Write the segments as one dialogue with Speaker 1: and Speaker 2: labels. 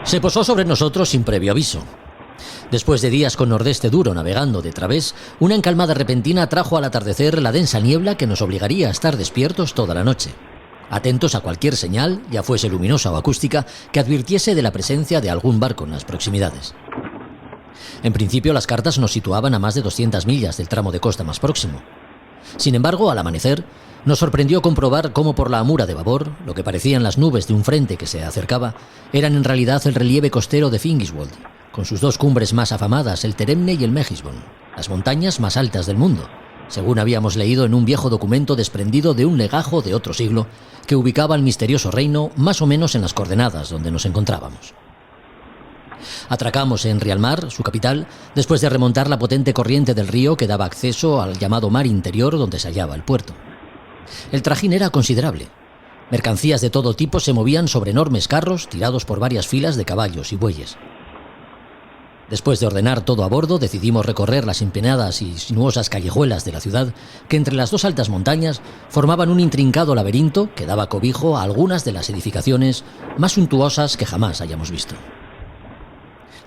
Speaker 1: se posó sobre nosotros sin previo aviso. Después de días con nordeste duro navegando de través, una encalmada repentina trajo al atardecer la densa niebla que nos obligaría a estar despiertos toda la noche, atentos a cualquier señal, ya fuese luminosa o acústica, que advirtiese de la presencia de algún barco en las proximidades. En principio, las cartas nos situaban a más de 200 millas del tramo de costa más próximo. Sin embargo, al amanecer, nos sorprendió comprobar cómo por la amura de babor, lo que parecían las nubes de un frente que se acercaba, eran en realidad el relieve costero de Fingiswold, con sus dos cumbres más afamadas, el Teremne y el Megisbone, las montañas más altas del mundo, según habíamos leído en un viejo documento desprendido de un legajo de otro siglo que ubicaba el misterioso reino más o menos en las coordenadas donde nos encontrábamos. Atracamos en Rialmar, su capital, después de remontar la potente corriente del río que daba acceso al llamado mar interior donde se hallaba el puerto. El trajín era considerable. Mercancías de todo tipo se movían sobre enormes carros tirados por varias filas de caballos y bueyes. Después de ordenar todo a bordo, decidimos recorrer las empinadas y sinuosas callejuelas de la ciudad, que entre las dos altas montañas formaban un intrincado laberinto que daba cobijo a algunas de las edificaciones más suntuosas que jamás hayamos visto.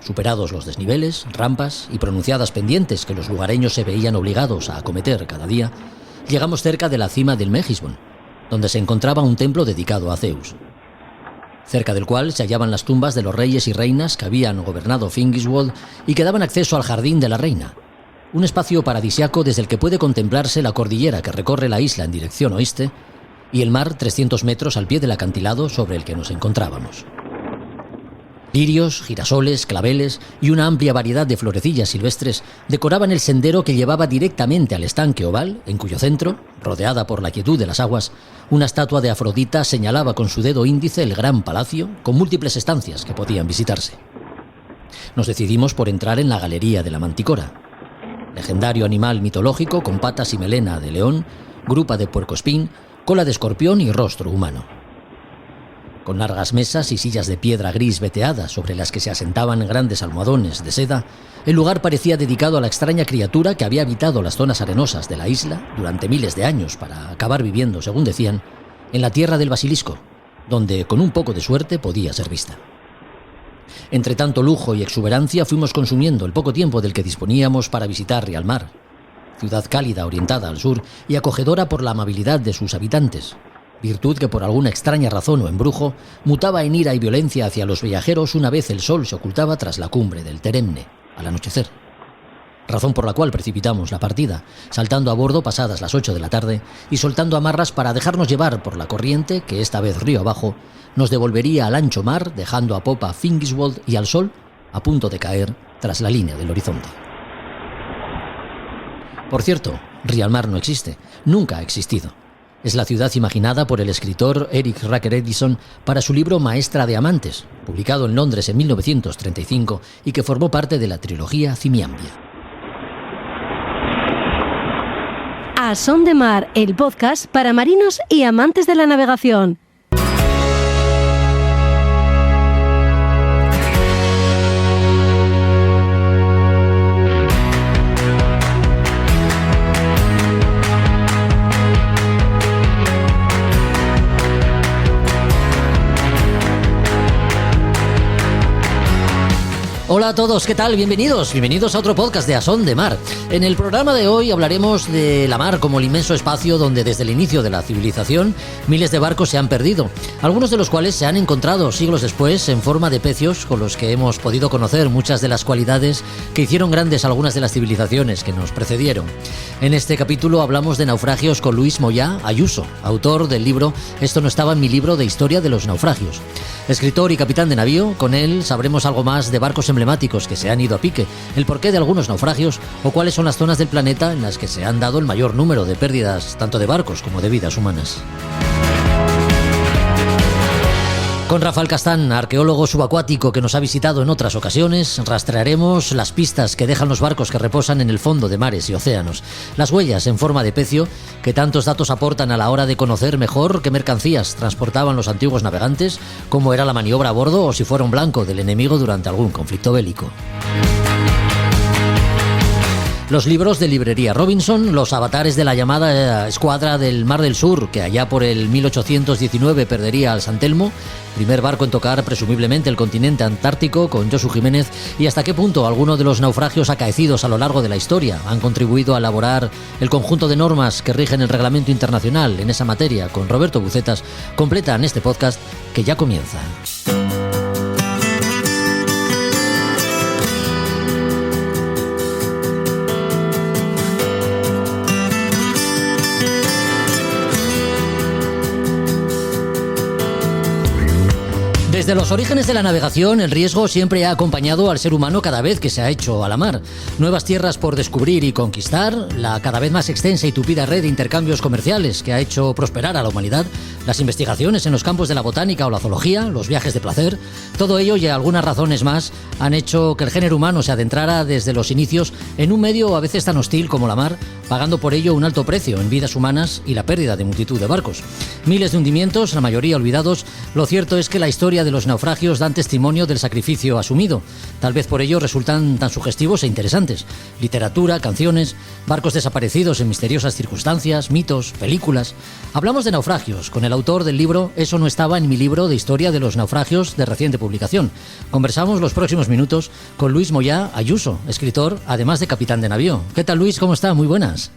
Speaker 1: Superados los desniveles, rampas y pronunciadas pendientes que los lugareños se veían obligados a acometer cada día, llegamos cerca de la cima del Megisbone, donde se encontraba un templo dedicado a Zeus, cerca del cual se hallaban las tumbas de los reyes y reinas que habían gobernado Fingiswold y que daban acceso al Jardín de la Reina, un espacio paradisiaco desde el que puede contemplarse la cordillera que recorre la isla en dirección oeste y el mar 300 metros al pie del acantilado sobre el que nos encontrábamos. Lirios, girasoles, claveles y una amplia variedad de florecillas silvestres decoraban el sendero que llevaba directamente al estanque oval, en cuyo centro, rodeada por la quietud de las aguas, una estatua de Afrodita señalaba con su dedo índice el gran palacio, con múltiples estancias que podían visitarse. Nos decidimos por entrar en la galería de la Manticora, legendario animal mitológico con patas y melena de león, grupa de puercoespín, cola de escorpión y rostro humano. Con largas mesas y sillas de piedra gris veteada sobre las que se asentaban grandes almohadones de seda, el lugar parecía dedicado a la extraña criatura que había habitado las zonas arenosas de la isla durante miles de años para acabar viviendo, según decían, en la tierra del basilisco, donde con un poco de suerte podía ser vista. Entre tanto lujo y exuberancia fuimos consumiendo el poco tiempo del que disponíamos para visitar Rialmar, ciudad cálida orientada al sur y acogedora por la amabilidad de sus habitantes, virtud que por alguna extraña razón o embrujo mutaba en ira y violencia hacia los viajeros una vez el sol se ocultaba tras la cumbre del Teremne, al anochecer. Razón por la cual precipitamos la partida, saltando a bordo pasadas las 8 de la tarde y soltando amarras para dejarnos llevar por la corriente que, esta vez río abajo, nos devolvería al ancho mar, dejando a popa Fingiswold y al sol a punto de caer tras la línea del horizonte. Por cierto, Rialmar no existe, nunca ha existido. Es la ciudad imaginada por el escritor Eric Raker Edison para su libro Maestra de Amantes, publicado en Londres en 1935 y que formó parte de la trilogía Cimiambia.
Speaker 2: A Son de Mar, el podcast para marinos y amantes de la navegación.
Speaker 1: Hola a todos, ¿qué tal? Bienvenidos a otro podcast de A Son de Mar. En el programa de hoy hablaremos de la mar como el inmenso espacio donde desde el inicio de la civilización miles de barcos se han perdido, algunos de los cuales se han encontrado siglos después en forma de pecios con los que hemos podido conocer muchas de las cualidades que hicieron grandes algunas de las civilizaciones que nos precedieron. En este capítulo hablamos de naufragios con Luis Moyá Ayuso, autor del libro Esto no estaba en mi libro de historia de los naufragios. Escritor y capitán de navío, con él sabremos algo más de barcos emblemáticos que se han ido a pique, el porqué de algunos naufragios o cuáles son las zonas del planeta en las que se han dado el mayor número de pérdidas tanto de barcos como de vidas humanas. Con Rafael Castán, arqueólogo subacuático que nos ha visitado en otras ocasiones, rastrearemos las pistas que dejan los barcos que reposan en el fondo de mares y océanos, las huellas en forma de pecio que tantos datos aportan a la hora de conocer mejor qué mercancías transportaban los antiguos navegantes, cómo era la maniobra a bordo o si fueron blanco del enemigo durante algún conflicto bélico. Los libros de Librería Robinson, los avatares de la llamada Escuadra del Mar del Sur, que allá por el 1819 perdería al San Telmo, primer barco en tocar presumiblemente el continente antártico, con Josu Jiménez, y hasta qué punto algunos de los naufragios acaecidos a lo largo de la historia han contribuido a elaborar el conjunto de normas que rigen el reglamento internacional en esa materia, con Roberto Bucetas, completan este podcast que ya comienza. Desde los orígenes de la navegación, el riesgo siempre ha acompañado al ser humano cada vez que se ha hecho a la mar. Nuevas tierras por descubrir y conquistar, la cada vez más extensa y tupida red de intercambios comerciales que ha hecho prosperar a la humanidad, las investigaciones en los campos de la botánica o la zoología, los viajes de placer, todo ello y algunas razones más han hecho que el género humano se adentrara desde los inicios en un medio a veces tan hostil como la mar, pagando por ello un alto precio en vidas humanas y la pérdida de multitud de barcos. Miles de hundimientos, la mayoría olvidados. Lo cierto es que la historia de los naufragios dan testimonio del sacrificio asumido. Tal vez por ello resultan tan sugestivos e interesantes. Literatura, canciones, barcos desaparecidos en misteriosas circunstancias, mitos, películas. Hablamos de naufragios con el autor del libro Eso no estaba en mi libro de historia de los naufragios de reciente publicación. Conversamos los próximos minutos con Luis Moyá Ayuso, escritor, además de capitán de navío. ¿Qué tal, Luis? ¿Cómo está? Muy buenas.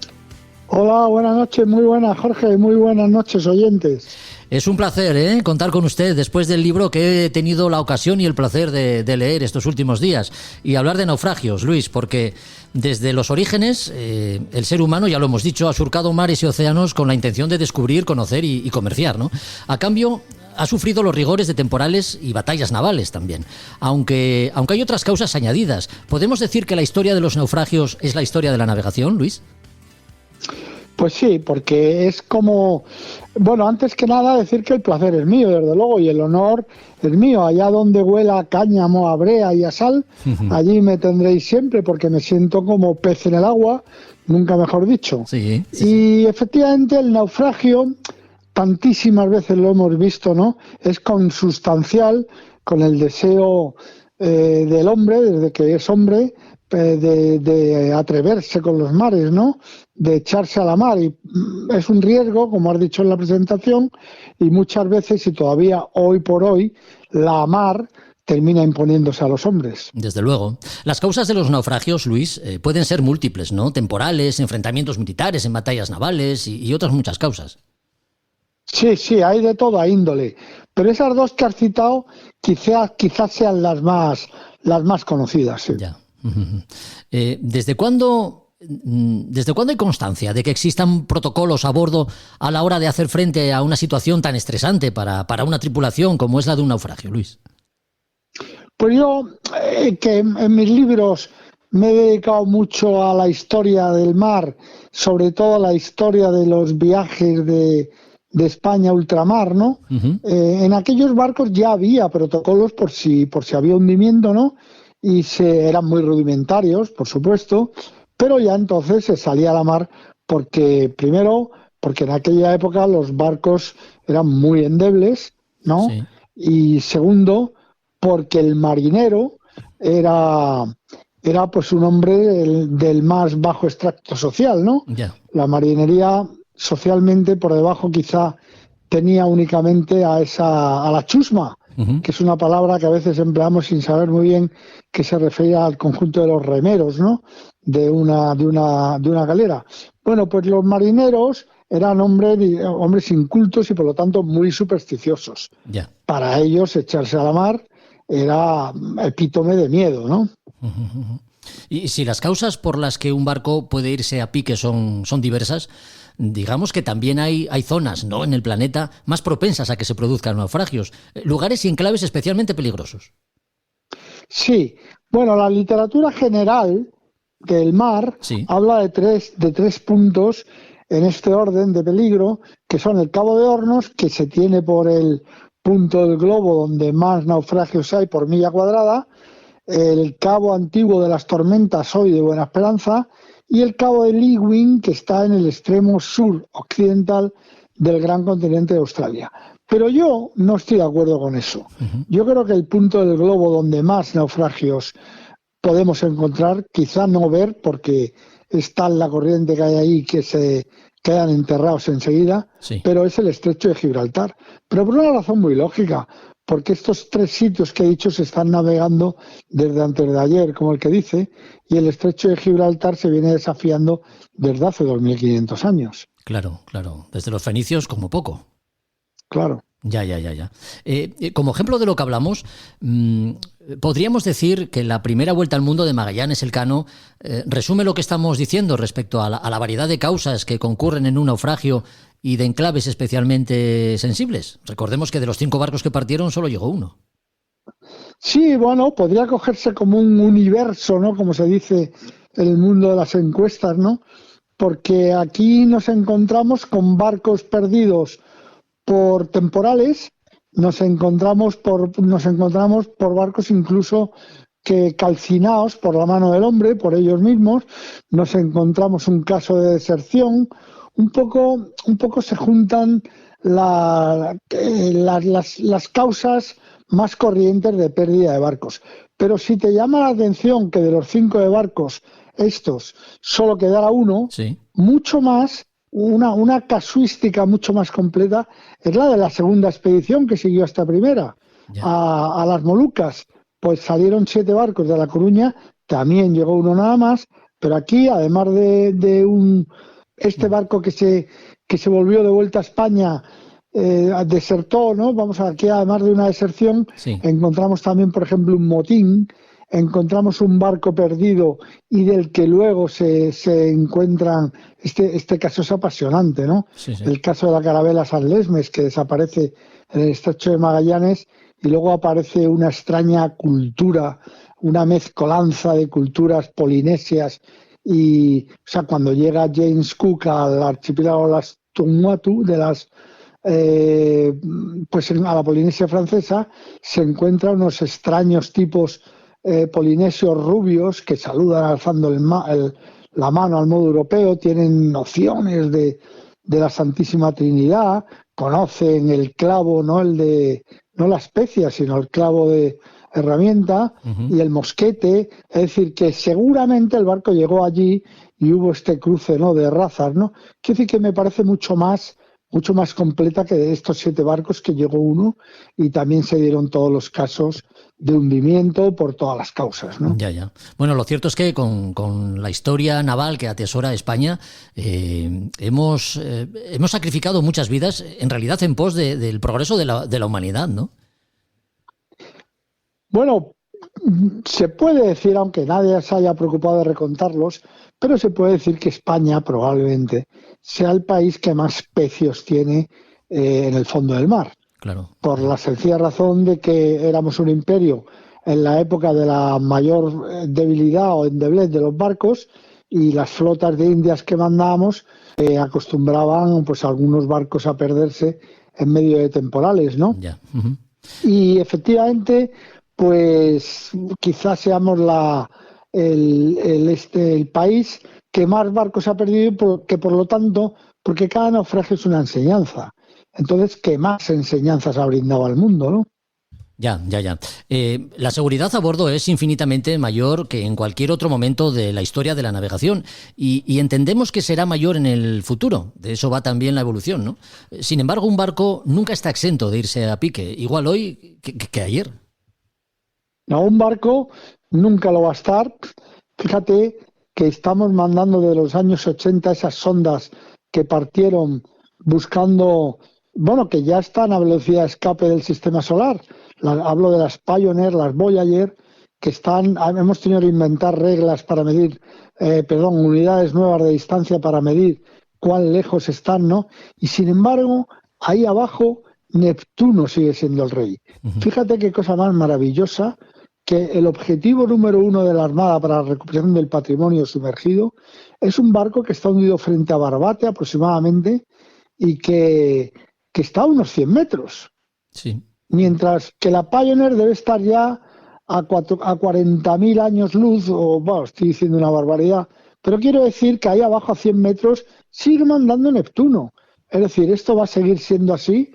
Speaker 3: Hola, buenas noches, muy buenas, Jorge, muy buenas noches, oyentes.
Speaker 1: Es un placer contar con usted después del libro que he tenido la ocasión y el placer de leer estos últimos días y hablar de naufragios, Luis, porque desde los orígenes el ser humano, ya lo hemos dicho, ha surcado mares y océanos con la intención de descubrir, conocer y comerciar, ¿no? A cambio, ha sufrido los rigores de temporales y batallas navales también, aunque hay otras causas añadidas. ¿Podemos decir que la historia de los naufragios es la historia de la navegación, Luis?
Speaker 3: Pues sí, porque es como, bueno, antes que nada decir que el placer es mío, desde luego, y el honor es mío. Allá donde huela a cáñamo, a brea y a sal, allí me tendréis siempre, porque me siento como pez en el agua, nunca mejor dicho.
Speaker 1: Sí.
Speaker 3: Y efectivamente el naufragio, tantísimas veces lo hemos visto, ¿no? Es consustancial con el deseo del hombre, desde que es hombre, de atreverse con los mares, ¿no? De echarse a la mar, y es un riesgo, como has dicho en la presentación, y muchas veces, y todavía hoy por hoy, la mar termina imponiéndose a los hombres.
Speaker 1: Desde luego. Las causas de los naufragios, Luis, pueden ser múltiples, ¿no? Temporales, enfrentamientos militares en batallas navales y otras muchas causas.
Speaker 3: Sí, hay de toda índole, pero esas dos que has citado quizás sean las más conocidas. Sí.
Speaker 1: Ya. ¿Desde cuándo hay constancia de que existan protocolos a bordo a la hora de hacer frente a una situación tan estresante para una tripulación como es la de un naufragio, Luis?
Speaker 3: Pues yo, que en mis libros me he dedicado mucho a la historia del mar, sobre todo a la historia de los viajes de España a ultramar, ¿no? Uh-huh. En aquellos barcos ya había protocolos por si había hundimiento, ¿no? Y eran muy rudimentarios, por supuesto, pero ya entonces se salía a la mar porque en aquella época los barcos eran muy endebles, ¿no? Sí. Y segundo, porque el marinero era pues un hombre del más bajo extracto social, ¿no? Yeah. La marinería socialmente por debajo quizá tenía únicamente a la chusma, uh-huh, que es una palabra que a veces empleamos sin saber muy bien que se refiere al conjunto de los remeros, ¿no? De una galera. Bueno, pues los marineros eran hombres incultos y por lo tanto muy supersticiosos. Yeah. Para ellos echarse a la mar era epítome de miedo, ¿no?
Speaker 1: Uh-huh. Y si las causas por las que un barco puede irse a pique son diversas, digamos que también hay zonas, ¿no?, en el planeta más propensas a que se produzcan naufragios, lugares y enclaves especialmente peligrosos.
Speaker 3: Sí, bueno, la literatura general del mar habla de tres puntos en este orden de peligro, que son el Cabo de Hornos, que se tiene por el punto del globo donde más naufragios hay por milla cuadrada, el Cabo Antiguo de las Tormentas, hoy de Buena Esperanza, y el Cabo de Leeuwin, que está en el extremo sur occidental del gran continente de Australia. Pero yo no estoy de acuerdo con eso. Uh-huh. Yo creo que el punto del globo donde más naufragios podemos encontrar, quizá no ver, porque es tal la corriente que hay ahí que se quedan enterrados enseguida,
Speaker 1: Sí.
Speaker 3: pero es el estrecho de Gibraltar. Pero por una razón muy lógica, porque estos 3 sitios que he dicho se están navegando desde antes de ayer, como el que dice, y el estrecho de Gibraltar se viene desafiando desde hace 2500 años.
Speaker 1: Claro, claro. Desde los fenicios como poco.
Speaker 3: Claro.
Speaker 1: Ya. Como ejemplo de lo que hablamos, podríamos decir que la primera vuelta al mundo de Magallanes Elcano resume lo que estamos diciendo respecto a la variedad de causas que concurren en un naufragio y de enclaves especialmente sensibles. Recordemos que de los 5 barcos que partieron solo llegó uno.
Speaker 3: Sí, bueno, podría cogerse como un universo, ¿no? Como se dice en el mundo de las encuestas, ¿no? Porque aquí nos encontramos con barcos perdidos por temporales, nos encontramos por barcos incluso que calcinados por la mano del hombre, por ellos mismos, nos encontramos un caso de deserción, un poco se juntan las causas más corrientes de pérdida de barcos. Pero si te llama la atención que de los 5 de barcos estos solo quedara uno,
Speaker 1: Sí.
Speaker 3: mucho más, una casuística mucho más completa es la de la segunda expedición que siguió esta primera, a las Molucas. Pues salieron 7 barcos de La Coruña, también llegó uno nada más, pero aquí, además de este barco que se volvió de vuelta a España, desertó, ¿no? Vamos, aquí además de una deserción,
Speaker 1: Sí.
Speaker 3: encontramos también, por ejemplo, un motín, encontramos un barco perdido y del que luego se encuentran, este caso es apasionante, ¿no?
Speaker 1: Sí.
Speaker 3: El caso de la carabela San Lesmes, que desaparece en el estrecho de Magallanes y luego aparece una extraña cultura, una mezcolanza de culturas polinesias y, o sea, cuando llega James Cook al archipiélago de las Tuamotu, pues a la Polinesia francesa, se encuentran unos extraños tipos polinesios rubios que saludan alzando la mano al modo europeo, tienen nociones de la Santísima Trinidad, conocen el clavo, no la especia, sino el clavo de herramienta y el mosquete, es decir, que seguramente el barco llegó allí y hubo este cruce, ¿no?, de razas, ¿no? Quiero decir que me parece mucho más completa que de estos 7 barcos que llegó uno, y también se dieron todos los casos de hundimiento por todas las causas, ¿no?
Speaker 1: Ya. Bueno, lo cierto es que con la historia naval que atesora España hemos sacrificado muchas vidas, en realidad en pos del progreso de la humanidad, ¿no?
Speaker 3: Bueno, se puede decir, aunque nadie se haya preocupado de recontarlos, pero se puede decir que España probablemente sea el país que más pecios tiene en el fondo del mar.
Speaker 1: Claro.
Speaker 3: Por la sencilla razón de que éramos un imperio en la época de la mayor debilidad o endeblez de los barcos, y las flotas de Indias que mandábamos acostumbraban pues algunos barcos a perderse en medio de temporales, ¿no?
Speaker 1: Ya.
Speaker 3: Y efectivamente, pues quizás seamos el país que más barcos ha perdido, porque por lo tanto, porque cada naufragio es una enseñanza. Entonces, ¿qué más enseñanzas ha brindado al mundo, no?
Speaker 1: Ya. La seguridad a bordo es infinitamente mayor que en cualquier otro momento de la historia de la navegación y entendemos que será mayor en el futuro. De eso va también la evolución, ¿no? Sin embargo, un barco nunca está exento de irse a pique, igual hoy que ayer.
Speaker 3: No, un barco nunca lo va a estar. Fíjate que estamos mandando de los años 80 esas sondas que partieron buscando, bueno, que ya están a velocidad de escape del sistema solar. Hablo de las Pioneer, las Voyager, que hemos tenido que inventar reglas para medir, unidades nuevas de distancia para medir cuán lejos están, ¿no? Y sin embargo, ahí abajo Neptuno sigue siendo el rey. Fíjate qué cosa más maravillosa, que el objetivo número 1 de la Armada para la recuperación del patrimonio sumergido es un barco que está hundido frente a Barbate aproximadamente y que está a unos 100 metros.
Speaker 1: Sí.
Speaker 3: Mientras que la Pioneer debe estar ya a 40.000 años luz, o bueno, estoy diciendo una barbaridad, pero quiero decir que ahí abajo a 100 metros sigue mandando Neptuno. Es decir, esto va a seguir siendo así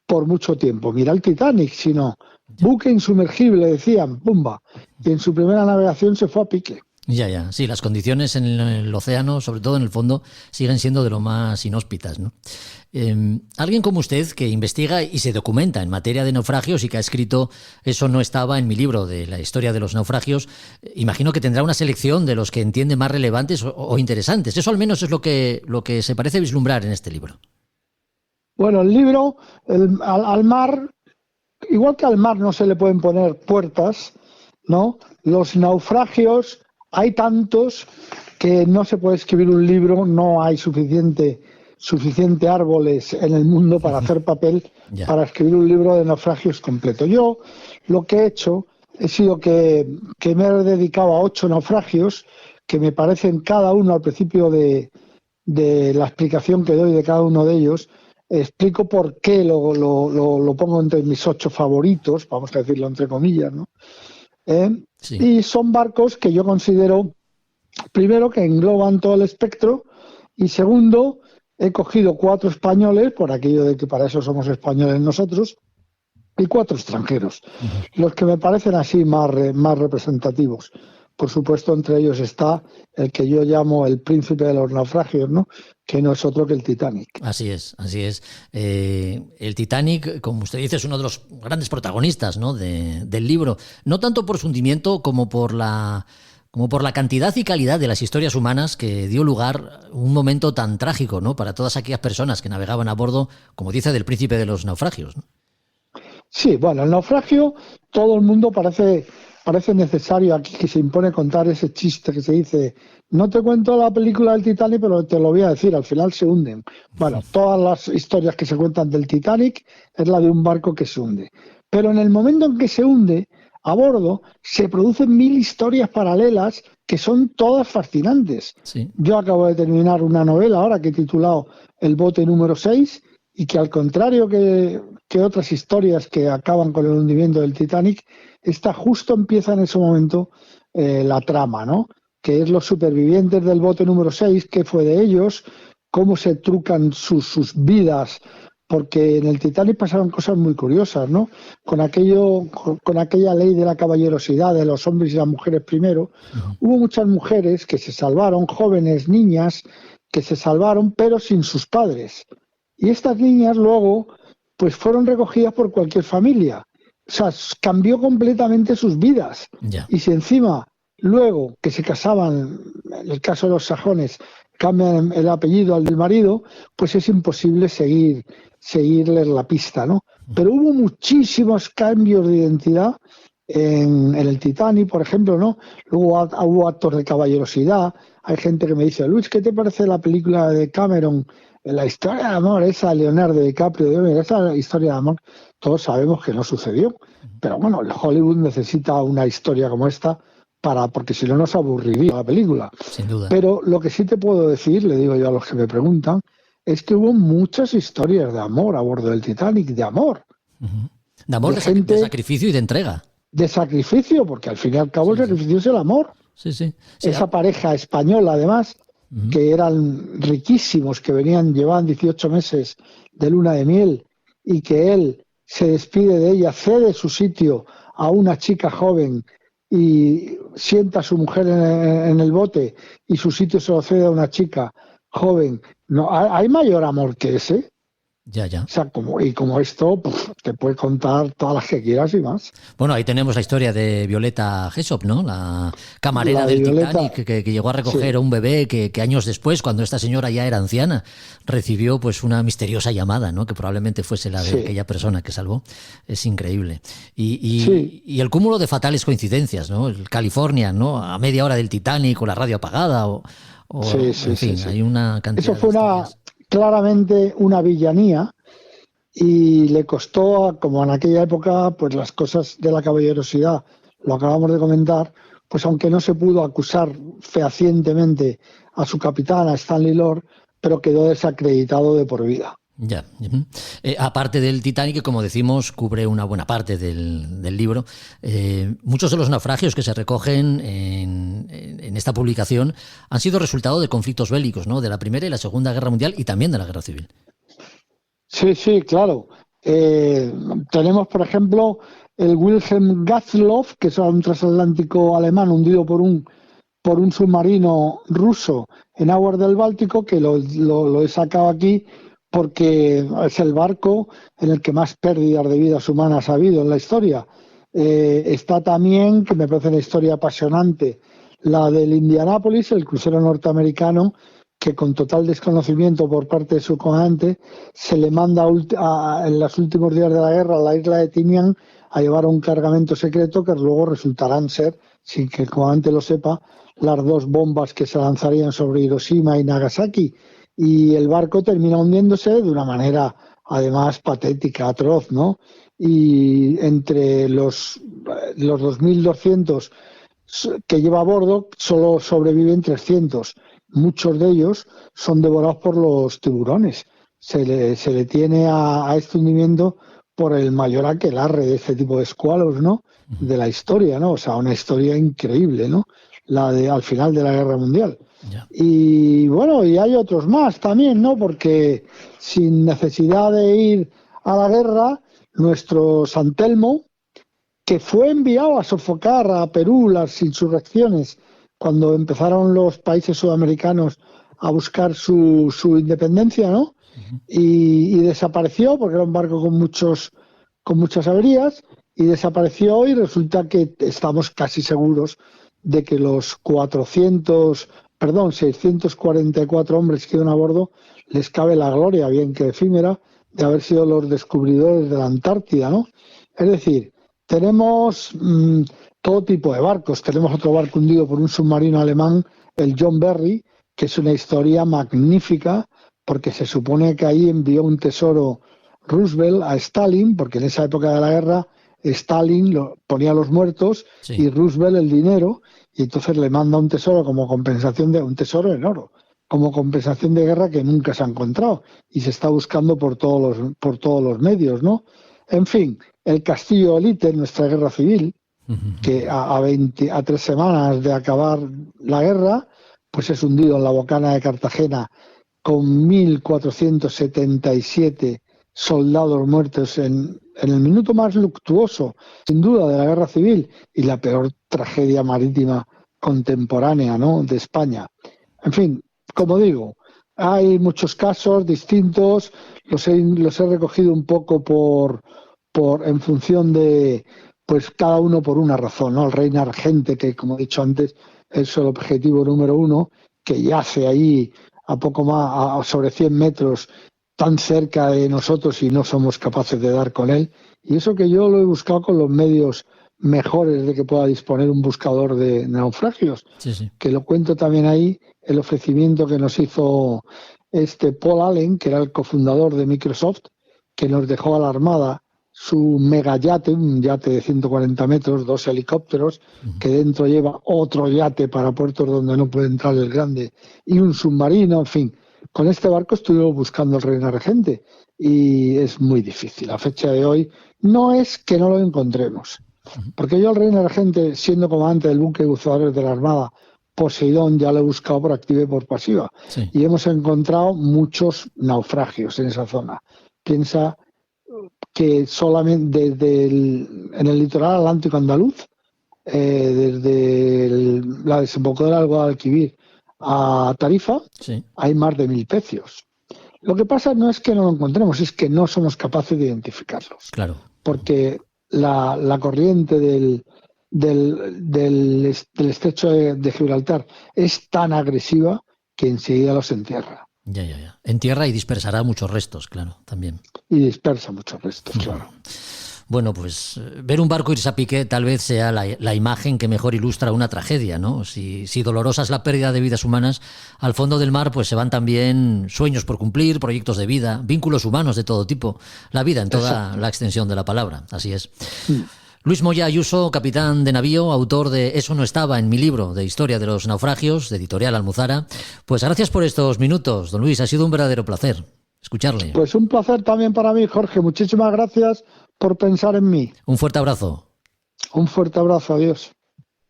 Speaker 3: por mucho tiempo. Mira el Titanic, sino buque insumergible, decían, ¡pumba! Y en su primera navegación se fue a pique.
Speaker 1: Ya. Sí, las condiciones en el océano, sobre todo en el fondo, siguen siendo de lo más inhóspitas, ¿no? Alguien como usted, que investiga y se documenta en materia de naufragios y que ha escrito Eso no estaba en mi libro de la historia de los naufragios, imagino que tendrá una selección de los que entiende más relevantes o interesantes. Eso al menos es lo que se parece vislumbrar en este libro.
Speaker 3: Bueno, el libro, al mar, igual que al mar no se le pueden poner puertas, ¿no? Los naufragios, hay tantos que no se puede escribir un libro, no hay suficiente árboles en el mundo para hacer papel para escribir un libro de naufragios completo. Yo lo que he hecho he sido que me he dedicado a 8 naufragios que me parecen cada uno al principio de la explicación que doy de cada uno de ellos. Explico por qué lo pongo entre mis 8 favoritos, vamos a decirlo entre comillas, ¿no? Sí. Y son barcos que yo considero, primero, que engloban todo el espectro, y segundo, he cogido 4 españoles, por aquello de que para eso somos españoles nosotros, y 4 extranjeros, los que me parecen así más representativos. Por supuesto, entre ellos está el que yo llamo el príncipe de los naufragios, ¿no? Que no es otro que el Titanic.
Speaker 1: Así es. El Titanic, como usted dice, es uno de los grandes protagonistas, ¿no? del libro, no tanto por su hundimiento como por la cantidad y calidad de las historias humanas que dio lugar a un momento tan trágico, ¿no? Para todas aquellas personas que navegaban a bordo, como dice, del príncipe de los naufragios, ¿no?
Speaker 3: Sí, bueno, el naufragio, todo el mundo parece necesario aquí que se impone contar ese chiste que se dice: no te cuento la película del Titanic, pero te lo voy a decir, al final se hunden. Bueno, todas las historias que se cuentan del Titanic es la de un barco que se hunde. Pero en el momento en que se hunde, a bordo se producen 1000 historias paralelas que son todas fascinantes. Sí. Yo acabo de terminar una novela ahora que he titulado El bote número 6, y que al contrario que otras historias que acaban con el hundimiento del Titanic, esta justo empieza en ese momento la trama, ¿no? Que es los supervivientes del bote número 6, qué fue de ellos, cómo se trucan sus vidas, porque en el Titanic pasaron cosas muy curiosas, ¿no? Con aquella ley de la caballerosidad de los hombres y las mujeres primero, hubo muchas mujeres que se salvaron, jóvenes, niñas, que se salvaron, pero sin sus padres. Y estas niñas luego pues fueron recogidas por cualquier familia. O sea, cambió completamente sus vidas. Yeah. Y si encima, luego que se casaban, en el caso de los sajones, cambian el apellido al del marido, pues es imposible seguirles la pista, ¿no? Pero hubo muchísimos cambios de identidad en el Titanic, por ejemplo, ¿no? Luego hubo actos de caballerosidad. Hay gente que me dice: Luis, ¿qué te parece la película de Cameron? La historia de amor, esa Leonardo DiCaprio, esa historia de amor, todos sabemos que no sucedió. Pero bueno, Hollywood necesita una historia como esta porque si no nos aburriría la película.
Speaker 1: Sin duda.
Speaker 3: Pero lo que sí te puedo decir, le digo yo a los que me preguntan, es que hubo muchas historias de amor a bordo del Titanic, de amor.
Speaker 1: De amor, de sacrificio y de entrega.
Speaker 3: De sacrificio, porque al fin y al cabo el sacrificio es el amor.
Speaker 1: Sí.
Speaker 3: Esa pareja española, además, que eran riquísimos, que llevaban 18 meses de luna de miel, y que él se despide de ella, cede su sitio a una chica joven y sienta a su mujer en el bote, y su sitio se lo cede a una chica joven. No, ¿hay mayor amor que ese?
Speaker 1: Ya.
Speaker 3: O sea, como esto, te puede contar todas las que quieras y más.
Speaker 1: Bueno, ahí tenemos la historia de Violeta Jessop, ¿no? La camarera del Titanic que llegó a recoger a un bebé que años después, cuando esta señora ya era anciana, recibió pues una misteriosa llamada, ¿no? Que probablemente fuese la de aquella persona que salvó. Es increíble. Y el cúmulo de fatales coincidencias, ¿no? El California, ¿no? A media hora del Titanic, o la radio apagada, en fin, hay una cantidad.
Speaker 3: Eso fue claramente una villanía, y le costó, como en aquella época, pues las cosas de la caballerosidad, lo acabamos de comentar, pues aunque no se pudo acusar fehacientemente a su capitán, a Stanley Lord, pero quedó desacreditado de por vida.
Speaker 1: Ya. Aparte del Titanic, que como decimos cubre una buena parte del libro, muchos de los naufragios que se recogen en esta publicación han sido resultado de conflictos bélicos, ¿no? De la Primera y la Segunda Guerra Mundial, y también de la Guerra Civil.
Speaker 3: Sí, claro. Tenemos, por ejemplo, el Wilhelm Gustloff, que es un transatlántico alemán hundido por un por un submarino ruso en aguas del Báltico, que lo he sacado aquí porque es el barco en el que más pérdidas de vidas humanas ha habido en la historia. Está también, que me parece una historia apasionante, la del Indianapolis, el crucero norteamericano, que con total desconocimiento por parte de su comandante se le manda en los últimos días de la guerra a la isla de Tinian a llevar un cargamento secreto que luego resultarán ser, sin que el comandante lo sepa, las 2 bombas que se lanzarían sobre Hiroshima y Nagasaki. Y el barco termina hundiéndose de una manera, además, patética, atroz, ¿no? Y entre los 2.200 que lleva a bordo, solo sobreviven 300. Muchos de ellos son devorados por los tiburones. Se le tiene a este hundimiento por el mayor aquelarre de este tipo de escualos, ¿no? De la historia, ¿no? O sea, una historia increíble, ¿no? La de al final de la Guerra Mundial. Yeah. Y bueno, y hay otros más también, ¿no? Porque sin necesidad de ir a la guerra, nuestro San Telmo, que fue enviado a sofocar a Perú las insurrecciones cuando empezaron los países sudamericanos a buscar su independencia, ¿no? Y desapareció porque era un barco con muchas averías, y desapareció, y resulta que estamos casi seguros de que los 644 hombres que iban a bordo les cabe la gloria, bien que efímera, de haber sido los descubridores de la Antártida, ¿no? Es decir, tenemos todo tipo de barcos. Tenemos otro barco hundido por un submarino alemán, el John Berry, que es una historia magnífica, porque se supone que ahí envió un tesoro Roosevelt a Stalin, porque en esa época de la guerra Stalin ponía los muertos, sí, y Roosevelt el dinero, y entonces le manda un tesoro como compensación un tesoro en oro, como compensación de guerra que nunca se ha encontrado y se está buscando por todos los medios, ¿no? En fin, el Castillo Elite, nuestra guerra civil, que a 3 semanas de acabar la guerra, pues es hundido en la bocana de Cartagena con 1.477 soldados muertos en el minuto más luctuoso, sin duda, de la guerra civil y la peor tragedia marítima contemporánea, ¿no?, de España. En fin, como digo, hay muchos casos distintos, los he recogido un poco en función de, pues cada uno por una razón, ¿no? El Reina Argente, que como he dicho antes, es el objetivo número 1, que yace ahí a poco más, sobre 100 metros, tan cerca de nosotros, y no somos capaces de dar con él. Y eso que yo lo he buscado con los medios mejores de que pueda disponer un buscador de naufragios, sí. Que lo cuento también ahí, el ofrecimiento que nos hizo Paul Allen, que era el cofundador de Microsoft, que nos dejó a la Armada su megayate, un yate de 140 metros, 2 helicópteros, que dentro lleva otro yate para puertos donde no puede entrar el grande, y un submarino, en fin. Con este barco estuve buscando el Reina Regente y es muy difícil. A fecha de hoy no es que no lo encontremos, porque yo al Reina Regente, siendo comandante del buque de buceadores de la Armada, Poseidón, ya lo he buscado por activa y por pasiva, sí, y hemos encontrado muchos naufragios en esa zona. Piensa que solamente en el litoral atlántico andaluz, desde la desembocadura del Guadalquivir a Tarifa, sí, hay más de 1.000 pecios. Lo que pasa no es que no lo encontremos, es que no somos capaces de identificarlos.
Speaker 1: Claro.
Speaker 3: Porque la corriente del estrecho de Gibraltar es tan agresiva que enseguida los entierra.
Speaker 1: Ya. Entierra y dispersará muchos restos, claro, también.
Speaker 3: Y dispersa muchos restos, claro.
Speaker 1: Bueno, pues ver un barco irse a pique tal vez sea la imagen que mejor ilustra una tragedia, ¿no? Si dolorosa es la pérdida de vidas humanas, al fondo del mar pues se van también sueños por cumplir, proyectos de vida, vínculos humanos de todo tipo, la vida en toda Exacto. La extensión de la palabra, así es. Luis Moya Ayuso, capitán de navío, autor de Eso no estaba en mi libro de Historia de los Naufragios, de Editorial Almuzara. Pues gracias por estos minutos, don Luis, ha sido un verdadero placer escucharle.
Speaker 3: Pues un placer también para mí, Jorge, muchísimas gracias por pensar en mí.
Speaker 1: Un fuerte abrazo.
Speaker 3: Un fuerte abrazo, adiós.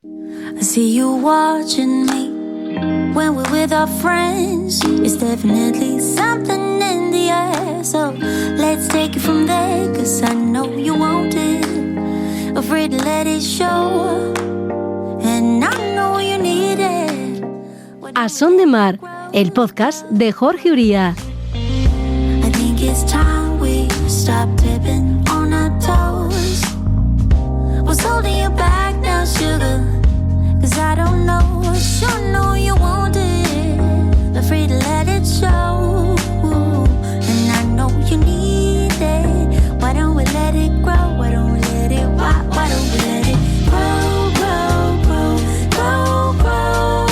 Speaker 4: I see you watching me when we're with our friends. It's definitely something in the air. So let's take it from there, 'cause I know you want it. Afraid to let it show, and I know you need it.
Speaker 2: A Son de Mar, el podcast de Jorge Uría.
Speaker 4: I think it's time we stop tipping on our toes. What's holding you back now, sugar? 'Cause I don't know, sure know you want it, afraid to let it show. And I know you need it. Why don't we let it grow? Why don't we let it, why don't we let it grow, grow, grow, grow, grow?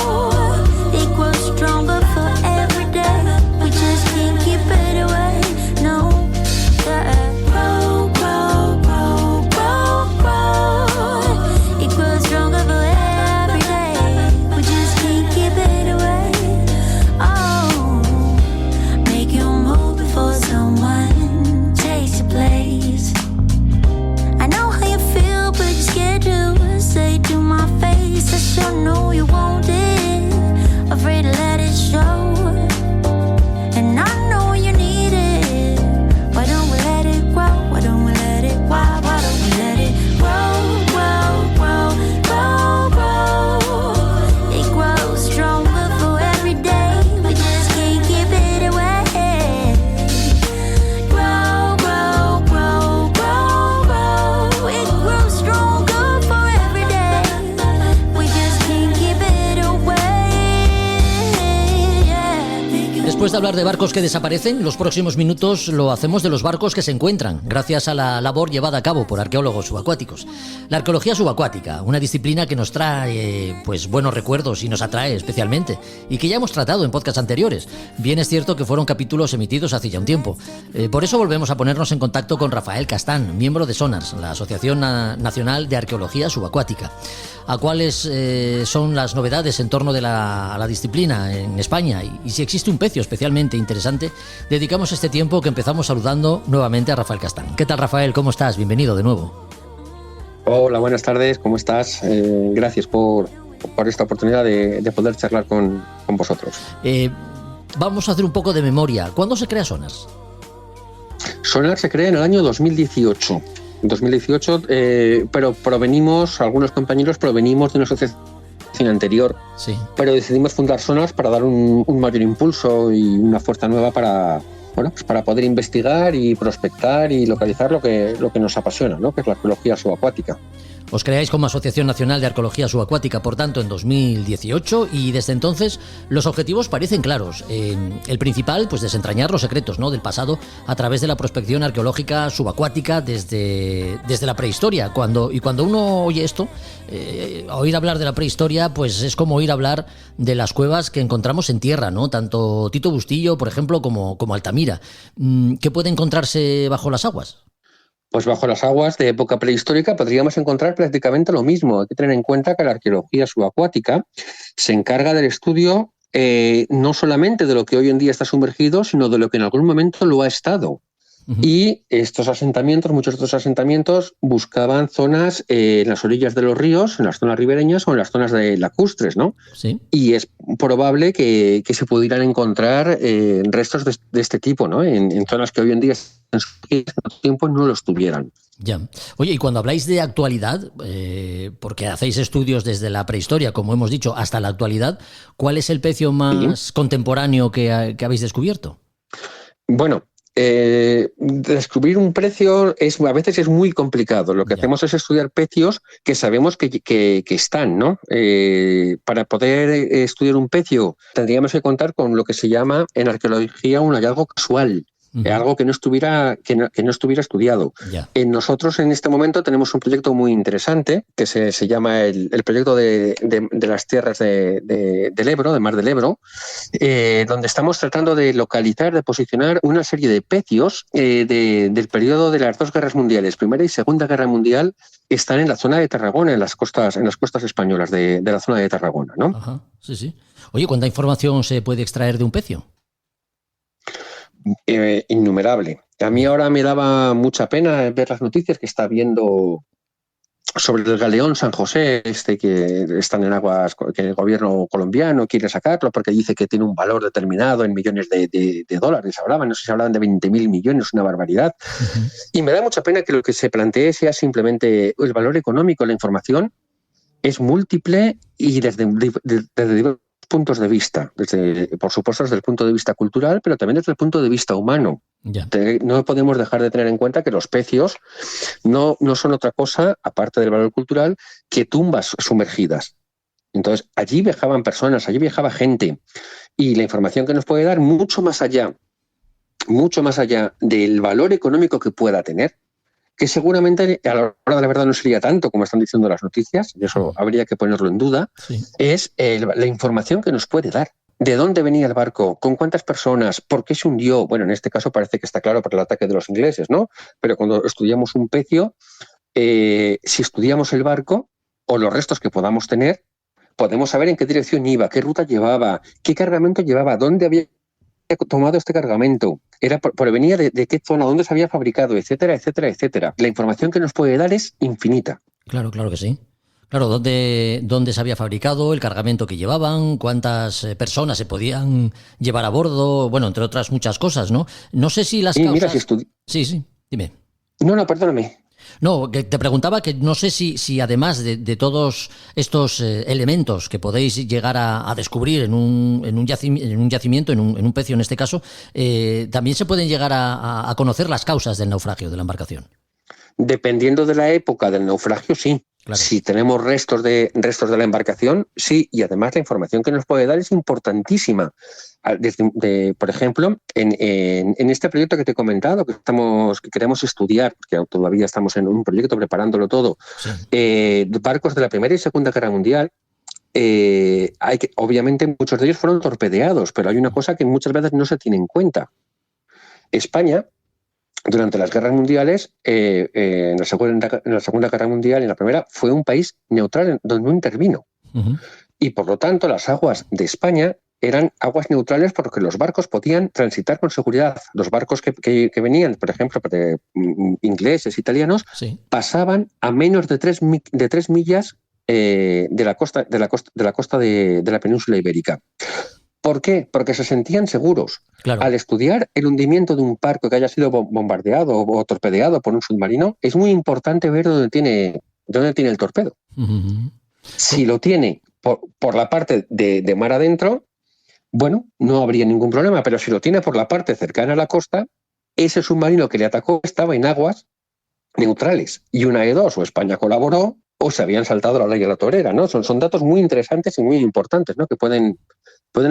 Speaker 4: It grows stronger for every day. We just can't keep it away, no. Yeah. Grow, grow, grow, grow, grow. It grows stronger for every day. We just can't keep it away. Oh, make you move before someone takes your place. I know how you feel, but you're scared to say to my face. I sure know you want it, afraid to let it show. And I know you need it. Why don't we let it grow? Why don't we let it, why don't we let it grow, grow, grow, grow, grow? It grows stronger for every day. We just can't keep it away. Grow, grow, grow, grow, grow. It grows stronger for every day. We just can't keep it away. Yeah.
Speaker 1: Después de hablar de barcos que desaparecen, los próximos minutos lo hacemos de los barcos que se encuentran, gracias a la labor llevada a cabo por arqueólogos subacuáticos. La arqueología subacuática, una disciplina que nos trae buenos recuerdos y nos atrae especialmente, y que ya hemos tratado en podcasts anteriores. Bien es cierto que fueron capítulos emitidos hace ya un tiempo. Por eso volvemos a ponernos en contacto con Rafael Castán, miembro de SONARS, la Asociación Nacional de Arqueología Subacuática. ¿A cuáles son las novedades en torno a la disciplina en España? Y si existe un pecio especialmente interesante, dedicamos este tiempo que empezamos saludando nuevamente a Rafael Castán. ¿Qué tal, Rafael? ¿Cómo estás? Bienvenido de nuevo.
Speaker 5: Hola, buenas tardes. ¿Cómo estás? Gracias por esta oportunidad de poder charlar con vosotros.
Speaker 1: Vamos a hacer un poco de memoria. ¿Cuándo se crea SONARS?
Speaker 5: SONARS se crea en el año 2018. 2018, pero algunos compañeros provenimos de una asociación anterior,
Speaker 1: sí.
Speaker 5: Pero decidimos fundar SONARS para dar un mayor impulso y una fuerza nueva para poder investigar y prospectar y localizar lo que nos apasiona, ¿no? Que es la arqueología subacuática.
Speaker 1: Os creáis como Asociación Nacional de Arqueología Subacuática, por tanto, en 2018, y desde entonces los objetivos parecen claros. El principal, desentrañar los secretos, ¿no?, del pasado a través de la prospección arqueológica subacuática desde la prehistoria. Cuando uno oye esto, oír hablar de la prehistoria, pues es como oír hablar de las cuevas que encontramos en tierra, ¿no? Tanto Tito Bustillo, por ejemplo, como Altamira. ¿Qué puede encontrarse bajo las aguas?
Speaker 5: Pues bajo las aguas de época prehistórica podríamos encontrar prácticamente lo mismo. Hay que tener en cuenta que la arqueología subacuática se encarga del estudio no solamente de lo que hoy en día está sumergido, sino de lo que en algún momento lo ha estado. Uh-huh. Y muchos de estos asentamientos buscaban zonas en las orillas de los ríos, en las zonas ribereñas o en las zonas lacustres, ¿no?
Speaker 1: Sí.
Speaker 5: Y es probable que se pudieran encontrar restos de este tipo, ¿no? En zonas que hoy en día en su tiempo no los tuvieran.
Speaker 1: Ya. Oye, y cuando habláis de actualidad, porque hacéis estudios desde la prehistoria, como hemos dicho, hasta la actualidad, ¿cuál es el pecio más contemporáneo que habéis descubierto?
Speaker 5: Bueno, descubrir un precio a veces es muy complicado. Lo que hacemos es estudiar pecios que sabemos que están, ¿no? Para poder estudiar un pecio tendríamos que contar con lo que se llama en arqueología un hallazgo casual. Uh-huh. Algo que no estuviera estudiado.
Speaker 1: Yeah.
Speaker 5: Nosotros en este momento tenemos un proyecto muy interesante que se llama el proyecto de las tierras del Ebro, del Mar del Ebro, donde estamos tratando de localizar, de posicionar una serie de pecios del periodo de las dos guerras mundiales, Primera y Segunda Guerra Mundial, que están en la zona de Tarragona, en las costas españolas de la zona de Tarragona, ¿no?
Speaker 1: Ajá, sí, sí. Oye, ¿cuánta información se puede extraer de un pecio?
Speaker 5: Innumerable. A mí ahora me daba mucha pena ver las noticias que está viendo sobre el galeón San José, que están en aguas, que el gobierno colombiano quiere sacarlo porque dice que tiene un valor determinado en millones de dólares. No sé si hablaban de 20.000 millones, una barbaridad. Uh-huh. Y me da mucha pena que lo que se plantee sea simplemente el valor económico. La información es múltiple y desde diversos puntos de vista, por supuesto desde el punto de vista cultural, pero también desde el punto de vista humano. No podemos dejar de tener en cuenta que los pecios no son otra cosa, aparte del valor cultural, que tumbas sumergidas. Entonces, allí viajaban personas, allí viajaba gente, y la información que nos puede dar mucho más allá del valor económico que pueda tener, que seguramente a la hora de la verdad no sería tanto como están diciendo las noticias, y eso habría que ponerlo en duda, es la información que nos puede dar. ¿De dónde venía el barco? ¿Con cuántas personas? ¿Por qué se hundió? Bueno, en este caso parece que está claro por el ataque de los ingleses, ¿no? Pero cuando estudiamos un pecio, si estudiamos el barco o los restos que podamos tener, podemos saber en qué dirección iba, qué ruta llevaba, qué cargamento llevaba, dónde había tomado este cargamento, venía de qué zona, dónde se había fabricado, etcétera, etcétera, etcétera. La información que nos puede dar es infinita.
Speaker 1: Claro que sí. Claro, dónde se había fabricado, el cargamento que llevaban, cuántas personas se podían llevar a bordo, bueno, entre otras muchas cosas, ¿no? No sé si las causas...
Speaker 5: Mira,
Speaker 1: Sí, dime.
Speaker 5: No, perdóname.
Speaker 1: No, que te preguntaba que no sé si además de todos estos elementos que podéis llegar a descubrir en un yacimiento, en un pecio en este caso, también se pueden llegar a conocer las causas del naufragio de la embarcación.
Speaker 5: Dependiendo de la época del naufragio, sí. Claro. Si tenemos restos de la embarcación, sí, y además la información que nos puede dar es importantísima. Por ejemplo, en este proyecto que te he comentado, que queremos estudiar, que todavía estamos en un proyecto preparándolo todo, barcos de la Primera y Segunda Guerra Mundial, obviamente muchos de ellos fueron torpedeados, pero hay una cosa que muchas veces no se tiene en cuenta. España, durante las guerras mundiales, en la Segunda Guerra Mundial y en la Primera, fue un país neutral donde no intervino. Y por lo tanto, las aguas de España eran aguas neutrales porque los barcos podían transitar con seguridad. Los barcos que venían, por ejemplo, ingleses, italianos, pasaban a menos de 3 millas de la costa de la península ibérica. ¿Por qué? Porque se sentían seguros. Claro. Al estudiar el hundimiento de un barco que haya sido bombardeado o torpedeado por un submarino, es muy importante ver dónde tiene el torpedo. Si lo tiene por la parte de mar adentro, bueno, no habría ningún problema, pero si lo tiene por la parte cercana a la costa, ese submarino que le atacó estaba en aguas neutrales. Y una de dos, o España colaboró o se habían saltado la ley de la torera, ¿no? Son datos muy interesantes y muy importantes, ¿no? Que pueden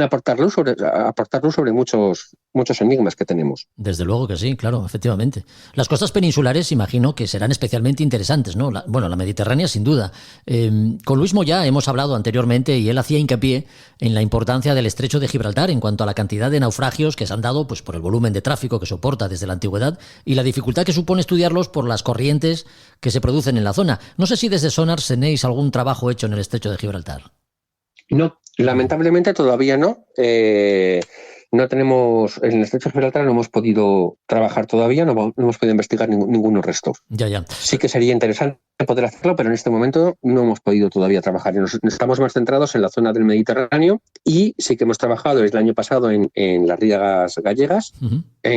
Speaker 5: aportar luz sobre muchos enigmas que tenemos.
Speaker 1: Desde luego que sí, claro, efectivamente. Las costas peninsulares imagino que serán especialmente interesantes, ¿no? La Mediterránea sin duda. Con Luis Moyá hemos hablado anteriormente y él hacía hincapié en la importancia del estrecho de Gibraltar en cuanto a la cantidad de naufragios que se han dado pues, por el volumen de tráfico que soporta desde la antigüedad y la dificultad que supone estudiarlos por las corrientes que se producen en la zona. No sé si desde Sonars tenéis algún trabajo hecho en el estrecho de Gibraltar.
Speaker 5: No, lamentablemente todavía no. No tenemos, en el estrecho de Gibraltar no hemos podido trabajar todavía, no hemos podido investigar ninguno resto.
Speaker 1: Ya.
Speaker 5: Sí que sería interesante poder hacerlo, pero en este momento no hemos podido todavía trabajar. Estamos más centrados en la zona del Mediterráneo y sí que hemos trabajado desde el año pasado en las rías gallegas,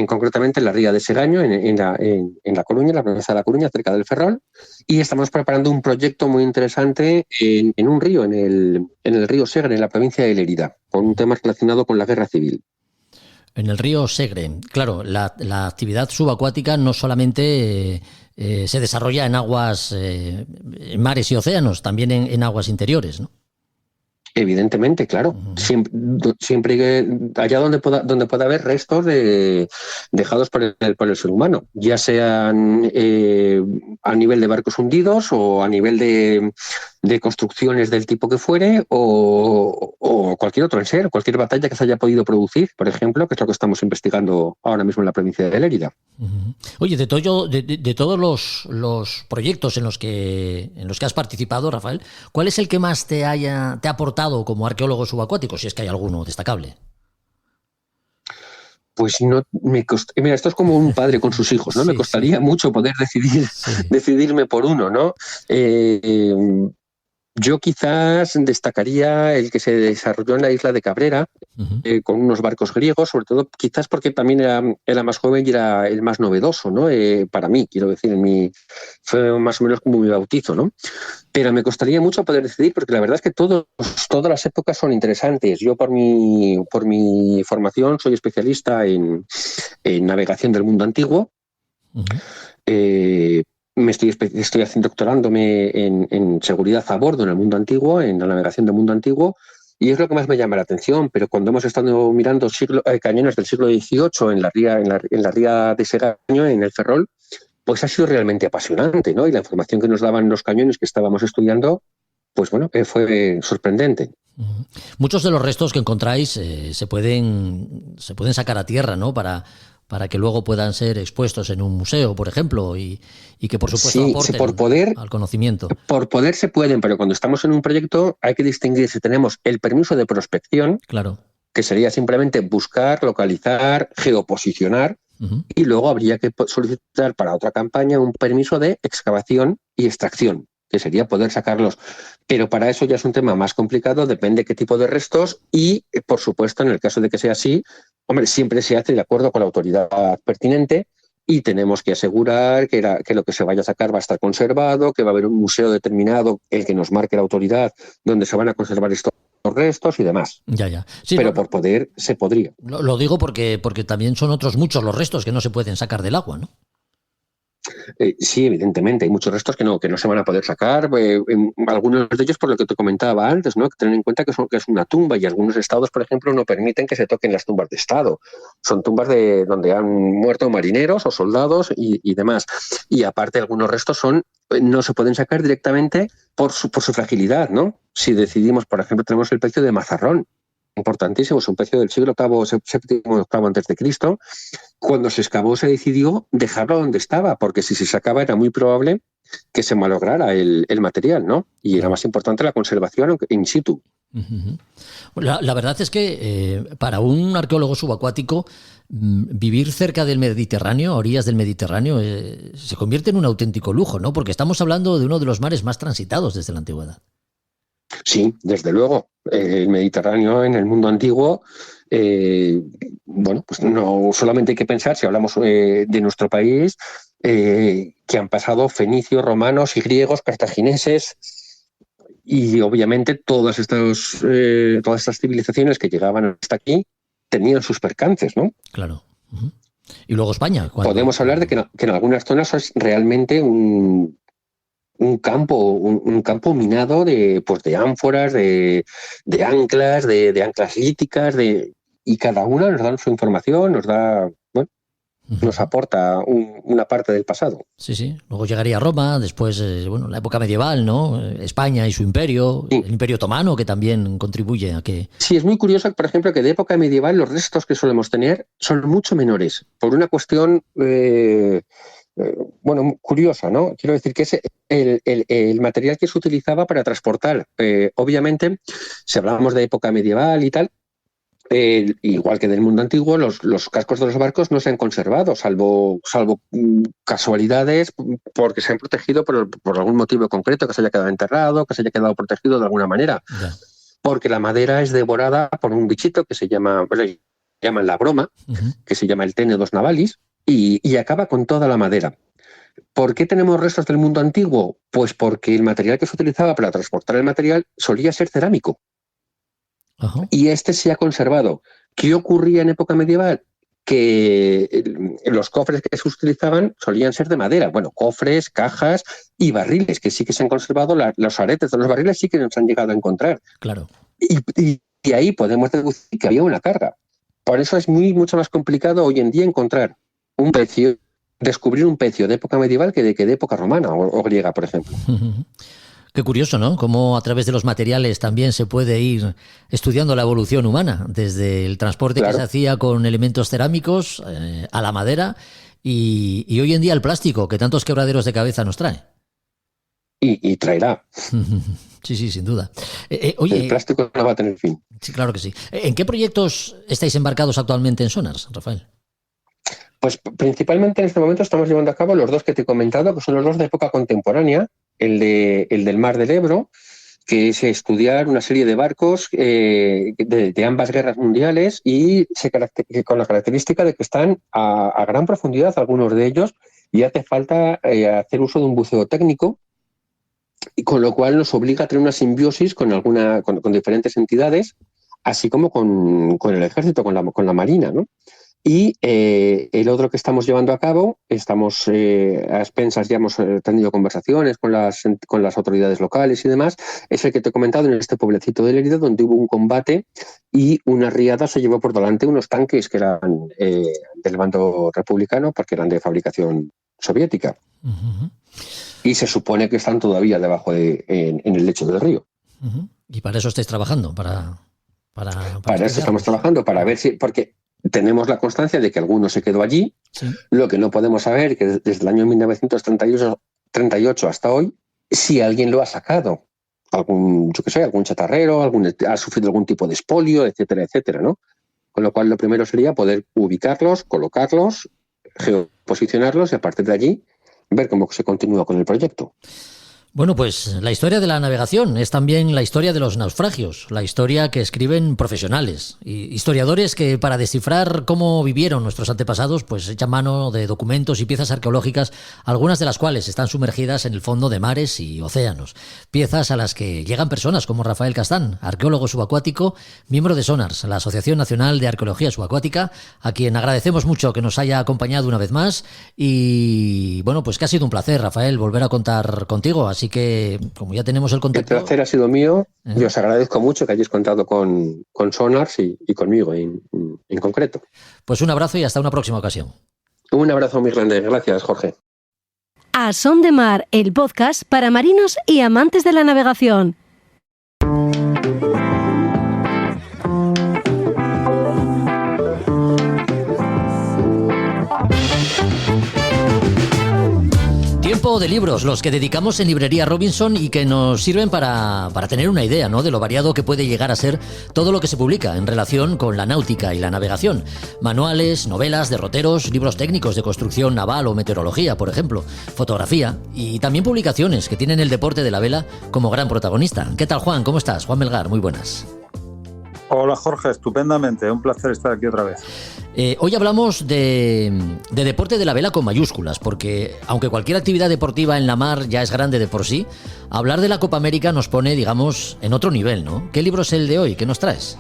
Speaker 5: concretamente en la ría de Segaño, en La Coruña, en la provincia de La Coruña, cerca del Ferrol, y estamos preparando un proyecto muy interesante en un río, en el río Segre, en la provincia de Lérida, con un tema relacionado con la guerra civil.
Speaker 1: En el río Segre, claro, la actividad subacuática no solamente se desarrolla en aguas, en mares y océanos, también en aguas interiores, ¿no?
Speaker 5: Evidentemente, claro. Siempre que allá donde pueda haber restos dejados por el ser humano, ya sean a nivel de barcos hundidos o a nivel de construcciones del tipo que fuere o cualquier otro enser, cualquier batalla que se haya podido producir, por ejemplo, que es lo que estamos investigando ahora mismo en la provincia de Lérida.
Speaker 1: Oye, de todos los proyectos en los que has participado, Rafael, ¿cuál es el que más te ha aportado como arqueólogo subacuático, si es que hay alguno destacable?
Speaker 5: Pues no me costaría. Mira, esto es como un padre con sus hijos, ¿no? Me costaría mucho poder decidirme por uno, ¿no? Yo quizás destacaría el que se desarrolló en la isla de Cabrera, con unos barcos griegos, sobre todo quizás porque también era más joven y era el más novedoso, ¿no? Para mí, quiero decir, fue más o menos como mi bautizo, ¿no? Pero me costaría mucho poder decidir, porque la verdad es que todas las épocas son interesantes. Yo por mi formación soy especialista en navegación del mundo antiguo. Estoy doctorándome en seguridad a bordo en el mundo antiguo, en la navegación del mundo antiguo, y es lo que más me llama la atención. Pero cuando hemos estado mirando cañones del siglo XVIII en la ría de Segaño, en el Ferrol, pues ha sido realmente apasionante, ¿no? Y la información que nos daban los cañones que estábamos estudiando, pues bueno, fue sorprendente.
Speaker 1: Muchos de los restos que encontráis se pueden sacar a tierra, ¿no? Para que luego puedan ser expuestos en un museo, por ejemplo, y que por supuesto aporten al conocimiento.
Speaker 5: Por poder se pueden, pero cuando estamos en un proyecto hay que distinguir si tenemos el permiso de prospección,
Speaker 1: claro,
Speaker 5: que sería simplemente buscar, localizar, geoposicionar, y luego habría que solicitar para otra campaña un permiso de excavación y extracción, que sería poder sacarlos. Pero para eso ya es un tema más complicado, depende qué tipo de restos y, por supuesto, en el caso de que sea así, hombre, siempre se hace de acuerdo con la autoridad pertinente y tenemos que asegurar que lo que se vaya a sacar va a estar conservado, que va a haber un museo determinado, el que nos marque la autoridad, donde se van a conservar estos restos y demás.
Speaker 1: Ya. Sí,
Speaker 5: pero por poder se podría.
Speaker 1: Lo digo porque también son otros muchos los restos que no se pueden sacar del agua, ¿no?
Speaker 5: Sí, evidentemente, hay muchos restos que no se van a poder sacar. Algunos de ellos, por lo que te comentaba antes, ¿no? Que tener en cuenta que es una tumba y algunos estados, por ejemplo, no permiten que se toquen las tumbas de estado. Son tumbas donde han muerto marineros o soldados y demás. Y aparte, algunos restos no se pueden sacar directamente por su fragilidad, ¿no? Si decidimos, por ejemplo, tenemos el pecio de Mazarrón, importantísimo, es un pecio del siglo VII antes de Cristo. Cuando se excavó se decidió dejarlo donde estaba, porque si se sacaba era muy probable que se malograra el material, ¿no? Y era más importante la conservación in situ.
Speaker 1: La verdad es que para un arqueólogo subacuático vivir cerca del Mediterráneo, a orillas del Mediterráneo, se convierte en un auténtico lujo, ¿no? Porque estamos hablando de uno de los mares más transitados desde la antigüedad.
Speaker 5: Sí, desde luego. El Mediterráneo en el mundo antiguo, pues no solamente hay que pensar, si hablamos de nuestro país, que han pasado fenicios, romanos y griegos, cartagineses, y obviamente todas estas civilizaciones que llegaban hasta aquí tenían sus percances, ¿no?
Speaker 1: Claro. Y luego España.
Speaker 5: Podemos hablar de que en algunas zonas es realmente un campo minado de ánforas, de anclas, de anclas líticas, y cada una nos da su información, nos aporta una parte del pasado.
Speaker 1: Sí. Luego llegaría Roma, después, la época medieval, ¿no? España y su imperio, sí. El Imperio Otomano, que también contribuye a que...
Speaker 5: Sí, es muy curioso, por ejemplo, que de época medieval los restos que solemos tener son mucho menores, por una cuestión... curiosa, ¿no? Quiero decir que es el material que se utilizaba para transportar. Obviamente, si hablábamos de época medieval y tal, igual que del mundo antiguo, los cascos de los barcos no se han conservado, salvo casualidades, porque se han protegido por algún motivo concreto, que se haya quedado enterrado, que se haya quedado protegido de alguna manera. Yeah. Porque la madera es devorada por un bichito que se llaman la broma, que se llama el Ténedos navalis, y acaba con toda la madera. ¿Por qué tenemos restos del mundo antiguo? Pues porque el material que se utilizaba para transportar el material solía ser cerámico. Ajá. Y este se ha conservado. ¿Qué ocurría en época medieval? Que los cofres que se utilizaban solían ser de madera. Bueno, cofres, cajas y barriles, que sí que se han conservado. Los aretes de los barriles sí que nos han llegado a encontrar.
Speaker 1: Claro.
Speaker 5: Y ahí podemos deducir que había una carga. Por eso es mucho más complicado hoy en día encontrar un pecio, descubrir un pecio de época medieval que de época romana o griega, por ejemplo.
Speaker 1: Qué curioso, ¿no? Cómo a través de los materiales también se puede ir estudiando la evolución humana, desde el transporte que se hacía con elementos cerámicos a la madera y hoy en día el plástico, que tantos quebraderos de cabeza nos trae.
Speaker 5: Y traerá.
Speaker 1: Sí, sin duda.
Speaker 5: Oye, el plástico no va a tener fin.
Speaker 1: Sí, claro que sí. ¿En qué proyectos estáis embarcados actualmente en Sonars, Rafael?
Speaker 5: Pues principalmente en este momento estamos llevando a cabo los dos que te he comentado, que son los dos de época contemporánea, el del Mar del Ebro, que es estudiar una serie de barcos de ambas guerras mundiales y con la característica de que están a gran profundidad algunos de ellos y hace falta hacer uso de un buceo técnico, y con lo cual nos obliga a tener una simbiosis con diferentes entidades, así como con el ejército, con la marina, ¿no? Y el otro que estamos llevando a cabo, estamos a expensas, ya hemos tenido conversaciones con las autoridades locales y demás, es el que te he comentado en este pueblecito de Lérida, donde hubo un combate y una riada se llevó por delante unos tanques que eran del bando republicano, porque eran de fabricación soviética. Uh-huh. Y se supone que están todavía debajo en el lecho del río.
Speaker 1: Uh-huh. Y para eso estáis trabajando, para
Speaker 5: eso estamos trabajando, para ver si... porque tenemos la constancia de que alguno se quedó allí. Sí. Lo que no podemos saber es que desde el año 1938 hasta hoy, si alguien lo ha sacado, algún chatarrero, ha sufrido algún tipo de expolio, etcétera, etcétera, ¿no? Con lo cual lo primero sería poder ubicarlos, colocarlos, geoposicionarlos y a partir de allí ver cómo se continúa con el proyecto.
Speaker 1: Bueno, pues la historia de la navegación es también la historia de los naufragios, la historia que escriben profesionales, historiadores que para descifrar cómo vivieron nuestros antepasados, pues echan mano de documentos y piezas arqueológicas, algunas de las cuales están sumergidas en el fondo de mares y océanos. Piezas a las que llegan personas como Rafael Castán, arqueólogo subacuático, miembro de SONARS, la Asociación Nacional de Arqueología Subacuática, a quien agradecemos mucho que nos haya acompañado una vez más. Y bueno, pues que ha sido un placer, Rafael, volver a contar contigo. Así que, como ya tenemos el contacto...
Speaker 5: El placer ha sido mío. Yo os agradezco mucho que hayáis contado con SONARS y conmigo en concreto.
Speaker 1: Pues un abrazo y hasta una próxima ocasión.
Speaker 5: Un abrazo muy grande. Gracias, Jorge.
Speaker 2: A Son de Mar, el podcast para marinos y amantes de la navegación.
Speaker 1: Tiempo de libros, los que dedicamos en Librería Robinson y que nos sirven para tener una idea, ¿no?, de lo variado que puede llegar a ser todo lo que se publica en relación con la náutica y la navegación. Manuales, novelas, derroteros, libros técnicos de construcción naval o meteorología, por ejemplo, fotografía y también publicaciones que tienen el deporte de la vela como gran protagonista. ¿Qué tal, Juan? ¿Cómo estás? Juan Melgar, muy buenas.
Speaker 6: Hola, Jorge, estupendamente, un placer estar aquí otra vez.
Speaker 1: Hoy hablamos de deporte de la vela con mayúsculas, porque aunque cualquier actividad deportiva en la mar ya es grande de por sí, hablar de la Copa América nos pone, digamos, en otro nivel, ¿no? ¿Qué libro es el de hoy? ¿Qué nos traes?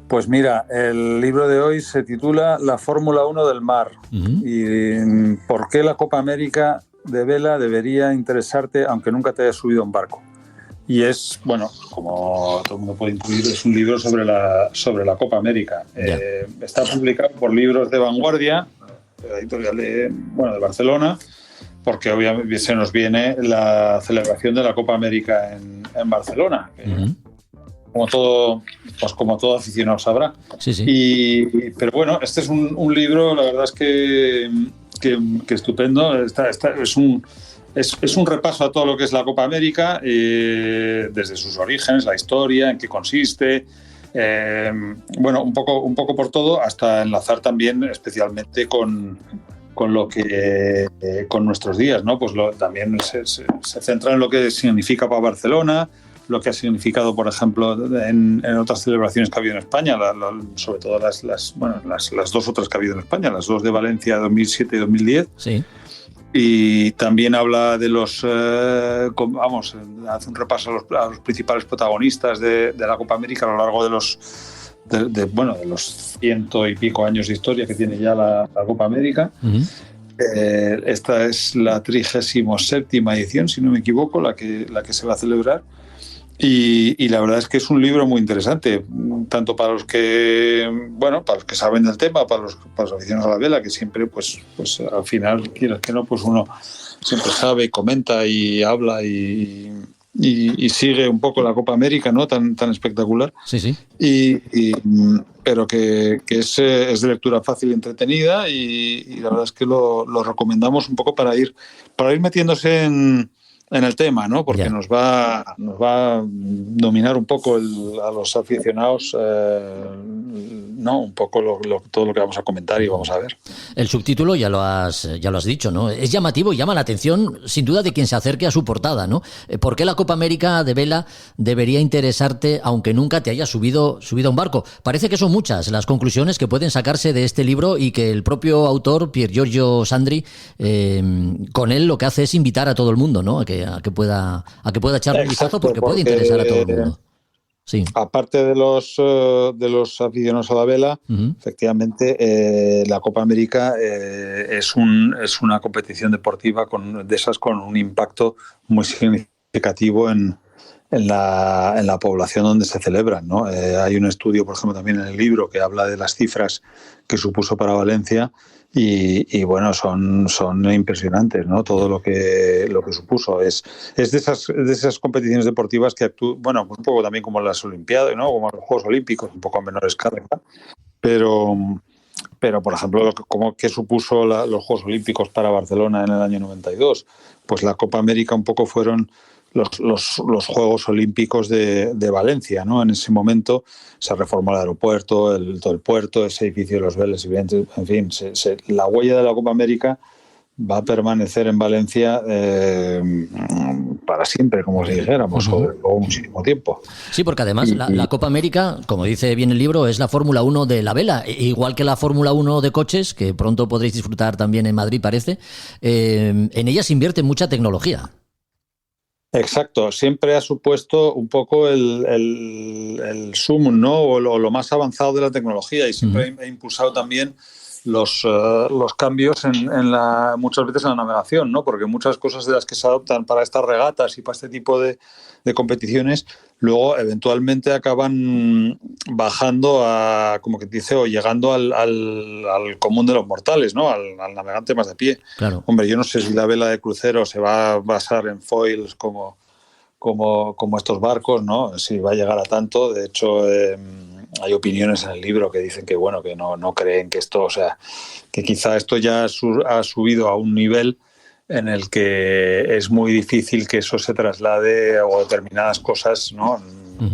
Speaker 6: Pues mira, el libro de hoy se titula La Fórmula 1 del mar. Uh-huh. Y ¿por qué la Copa América de vela debería interesarte aunque nunca te hayas subido a un barco? Y es, bueno, como todo el mundo puede intuir, es un libro sobre la Copa América. Está publicado por Libros de Vanguardia, la editorial de Barcelona, porque obviamente se nos viene la celebración de la Copa América en Barcelona. Uh-huh. Como todo aficionado sabrá.
Speaker 1: Sí, sí.
Speaker 6: Pero bueno, este es un libro, la verdad es que estupendo. Es un repaso a todo lo que es la Copa América, desde sus orígenes, la historia, en qué consiste, un poco por todo, hasta enlazar también especialmente con lo que con nuestros días, ¿no? Pues también se centra en lo que significa para Barcelona, lo que ha significado, por ejemplo, en otras celebraciones que ha habido en España, sobre todo las dos otras que ha habido en España, las dos de Valencia 2007 y 2010.
Speaker 1: Sí.
Speaker 6: Y también habla de hace un repaso a los principales protagonistas de la Copa América a lo largo de los 100 y pico años de historia que tiene ya la Copa América. Uh-huh. Esta es la 37ª edición, si no me equivoco, la que se va a celebrar. Y la verdad es que es un libro muy interesante, tanto para los que saben del tema, para los aficionados a la vela, que siempre pues al final, quieras que no, pues uno siempre sabe y comenta y habla y sigue un poco la Copa América, ¿no?, tan espectacular.
Speaker 1: Sí, sí.
Speaker 6: Pero que es de lectura fácil y entretenida, y la verdad es que lo recomendamos un poco para ir metiéndose en en el tema, ¿no? Porque nos va a dominar un poco a los aficionados, ¿no? Un poco todo lo que vamos a comentar y vamos a ver.
Speaker 1: El subtítulo ya lo has dicho, ¿no? Es llamativo y llama la atención, sin duda, de quien se acerque a su portada, ¿no? ¿Por qué la Copa América de vela debería interesarte, aunque nunca te hayas subido a un barco? Parece que son muchas las conclusiones que pueden sacarse de este libro y que el propio autor, Pier Giorgio Sandri, con él lo que hace es invitar a todo el mundo, ¿no? A que pueda echarle un vistazo porque puede interesar a todo el mundo. Sí.
Speaker 6: Aparte de los aficionados a la vela, efectivamente, la Copa América es una competición deportiva con un impacto muy significativo en la población donde se celebran, ¿no? Hay un estudio, por ejemplo, también en el libro que habla de las cifras que supuso para Valencia y bueno, son impresionantes, ¿no? Todo lo que supuso es de esas competiciones deportivas que bueno, un poco también como las Olimpiadas, ¿no? Como los Juegos Olímpicos, un poco a menor escala, pero por ejemplo, ¿qué supuso los Juegos Olímpicos para Barcelona en el año 92? Pues la Copa América un poco fueron los Juegos Olímpicos de Valencia, ¿no? En ese momento se reformó el aeropuerto, todo el puerto, ese edificio de los Vélez, en fin, la huella de la Copa América va a permanecer en Valencia para siempre, como si dijéramos, o muchísimo tiempo.
Speaker 1: Sí, porque además la Copa América, como dice bien el libro, es la Fórmula 1 de la vela, igual que la Fórmula 1 de coches, que pronto podréis disfrutar también en Madrid, parece. En ella se invierte mucha tecnología.
Speaker 6: Exacto, siempre ha supuesto un poco el sumum, ¿no? O lo más avanzado de la tecnología, y siempre ha impulsado también los cambios muchas veces en la navegación, ¿no? Porque muchas cosas de las que se adoptan para estas regatas y para este tipo de competiciones luego eventualmente acaban bajando como que dice, o llegando al común de los mortales, ¿no? Al navegante más de pie.
Speaker 1: Claro.
Speaker 6: Hombre, yo no sé si la vela de crucero se va a basar en foils como estos barcos, ¿no? Si va a llegar a tanto. De hecho, hay opiniones en el libro que dicen que bueno, que no creen que esto, o sea, que quizá esto ya ha subido a un nivel en el que es muy difícil que eso se traslade, o determinadas cosas, ¿no?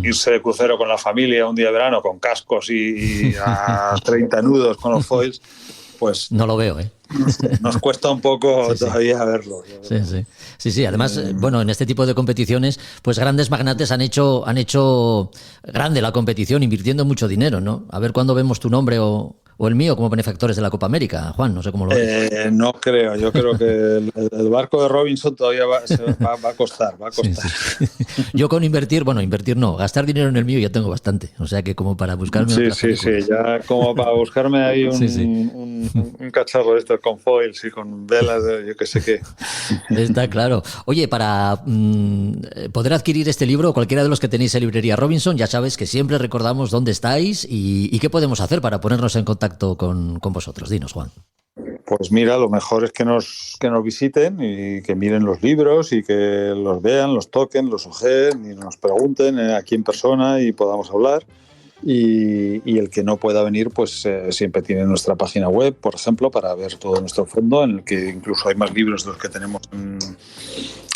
Speaker 6: Irse de crucero con la familia un día de verano con cascos y a 30 nudos con los foils, pues
Speaker 1: no lo veo, ¿eh?
Speaker 6: Nos cuesta un poco todavía verlo.
Speaker 1: Sí. Además, bueno, en este tipo de competiciones, pues grandes magnates han hecho grande la competición, invirtiendo mucho dinero, ¿no? A ver cuándo vemos tu nombre o el mío como benefactores de la Copa América. Juan, no sé cómo lo ves.
Speaker 6: No creo, yo creo que el barco de Robinson todavía va a costar.
Speaker 1: Sí. Yo con invertir no, gastar dinero en el mío ya tengo bastante, o sea que como para buscarme
Speaker 6: Sí, ya como para buscarme ahí un cacharro de estos con foils y con velas, yo que sé qué.
Speaker 1: Está claro. Oye, para poder adquirir este libro, cualquiera de los que tenéis en librería Robinson, ya sabes que siempre recordamos dónde estáis y qué podemos hacer para ponernos en contacto con vosotros. Dinos, Juan.
Speaker 6: Pues mira, lo mejor es que nos visiten y que miren los libros y que los vean, los toquen, los ojeen y nos pregunten aquí en persona y podamos hablar. Y el que no pueda venir, pues siempre tiene nuestra página web, por ejemplo, para ver todo nuestro fondo, en el que incluso hay más libros de los que tenemos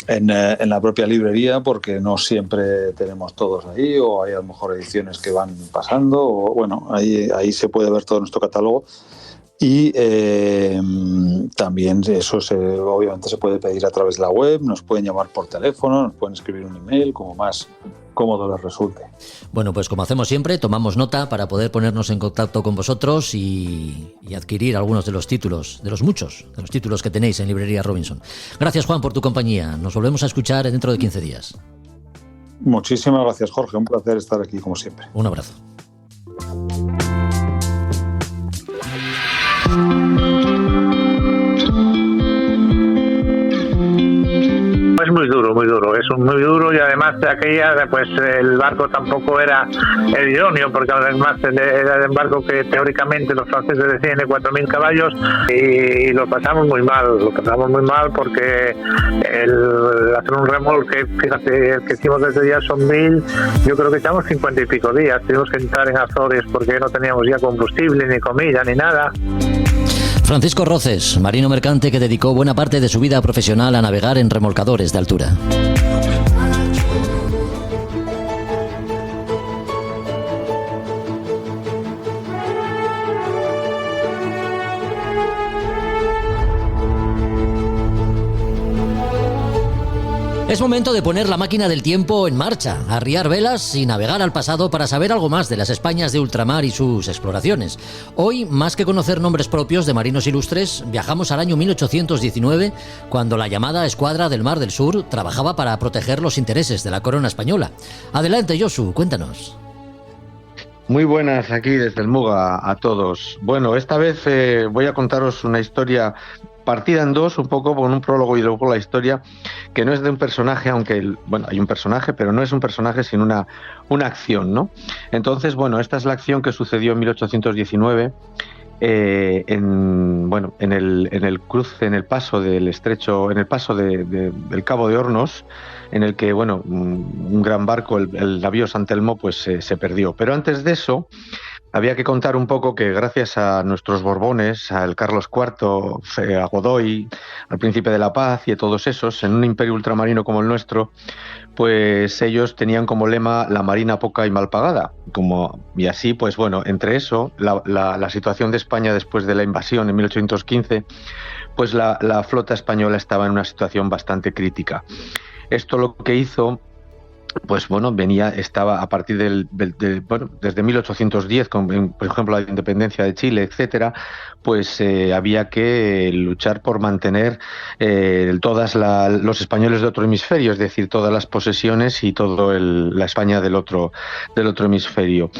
Speaker 6: en la propia librería, porque no siempre tenemos todos ahí, o hay a lo mejor ediciones que van pasando, o bueno, ahí se puede ver todo nuestro catálogo. Y también eso obviamente se puede pedir a través de la web, nos pueden llamar por teléfono, nos pueden escribir un email, como más cómodo les resulte.
Speaker 1: Bueno, pues como hacemos siempre, tomamos nota para poder ponernos en contacto con vosotros y adquirir algunos de los títulos, de los muchos, de los títulos que tenéis en Librería Robinson. Gracias, Juan, por tu compañía. Nos volvemos a escuchar dentro de 15 días.
Speaker 6: Muchísimas gracias, Jorge. Un placer estar aquí, como siempre.
Speaker 1: Un abrazo.
Speaker 7: Es muy duro, es muy duro, y además de aquella, pues el barco tampoco era el idóneo, porque además era un barco que teóricamente los franceses decían de 4.000 caballos y lo pasamos muy mal porque el hacer un remolque, fíjate, el que hicimos desde Jacksonville, yo creo que echamos 50 y pico días, tuvimos que entrar en Azores porque no teníamos ya combustible, ni comida, ni nada.
Speaker 1: Francisco Roces, marino mercante que dedicó buena parte de su vida profesional a navegar en remolcadores de altura. Es momento de poner la máquina del tiempo en marcha, arriar velas y navegar al pasado para saber algo más de las Españas de ultramar y sus exploraciones. Hoy, más que conocer nombres propios de marinos ilustres, viajamos al año 1819, cuando la llamada Escuadra del Mar del Sur trabajaba para proteger los intereses de la corona española. Adelante, Josu, cuéntanos.
Speaker 8: Muy buenas aquí desde el Muga a todos. Bueno, esta vez voy a contaros una historia partida en dos, un poco con un prólogo y luego la historia, que no es de un personaje, aunque, bueno, hay un personaje, pero no es un personaje sino una acción, ¿no? Entonces, bueno, esta es la acción que sucedió en 1819, en el cruce, en el paso del estrecho, en el paso del Cabo de Hornos, en el que, bueno, un gran barco, el navío San Telmo, pues se perdió. Pero antes de eso, había que contar un poco que gracias a nuestros Borbones, al Carlos IV, a Godoy, al Príncipe de la Paz y a todos esos, en un imperio ultramarino como el nuestro, pues ellos tenían como lema la marina poca y mal pagada. Y así, pues bueno, entre eso, la situación de España después de la invasión en 1815, pues la flota española estaba en una situación bastante crítica. Esto lo que hizo, pues bueno, estaba a partir desde 1810, por ejemplo, la independencia de Chile, etcétera, pues había que luchar por mantener todas los españoles de otro hemisferio, es decir, todas las posesiones y toda la España del otro hemisferio.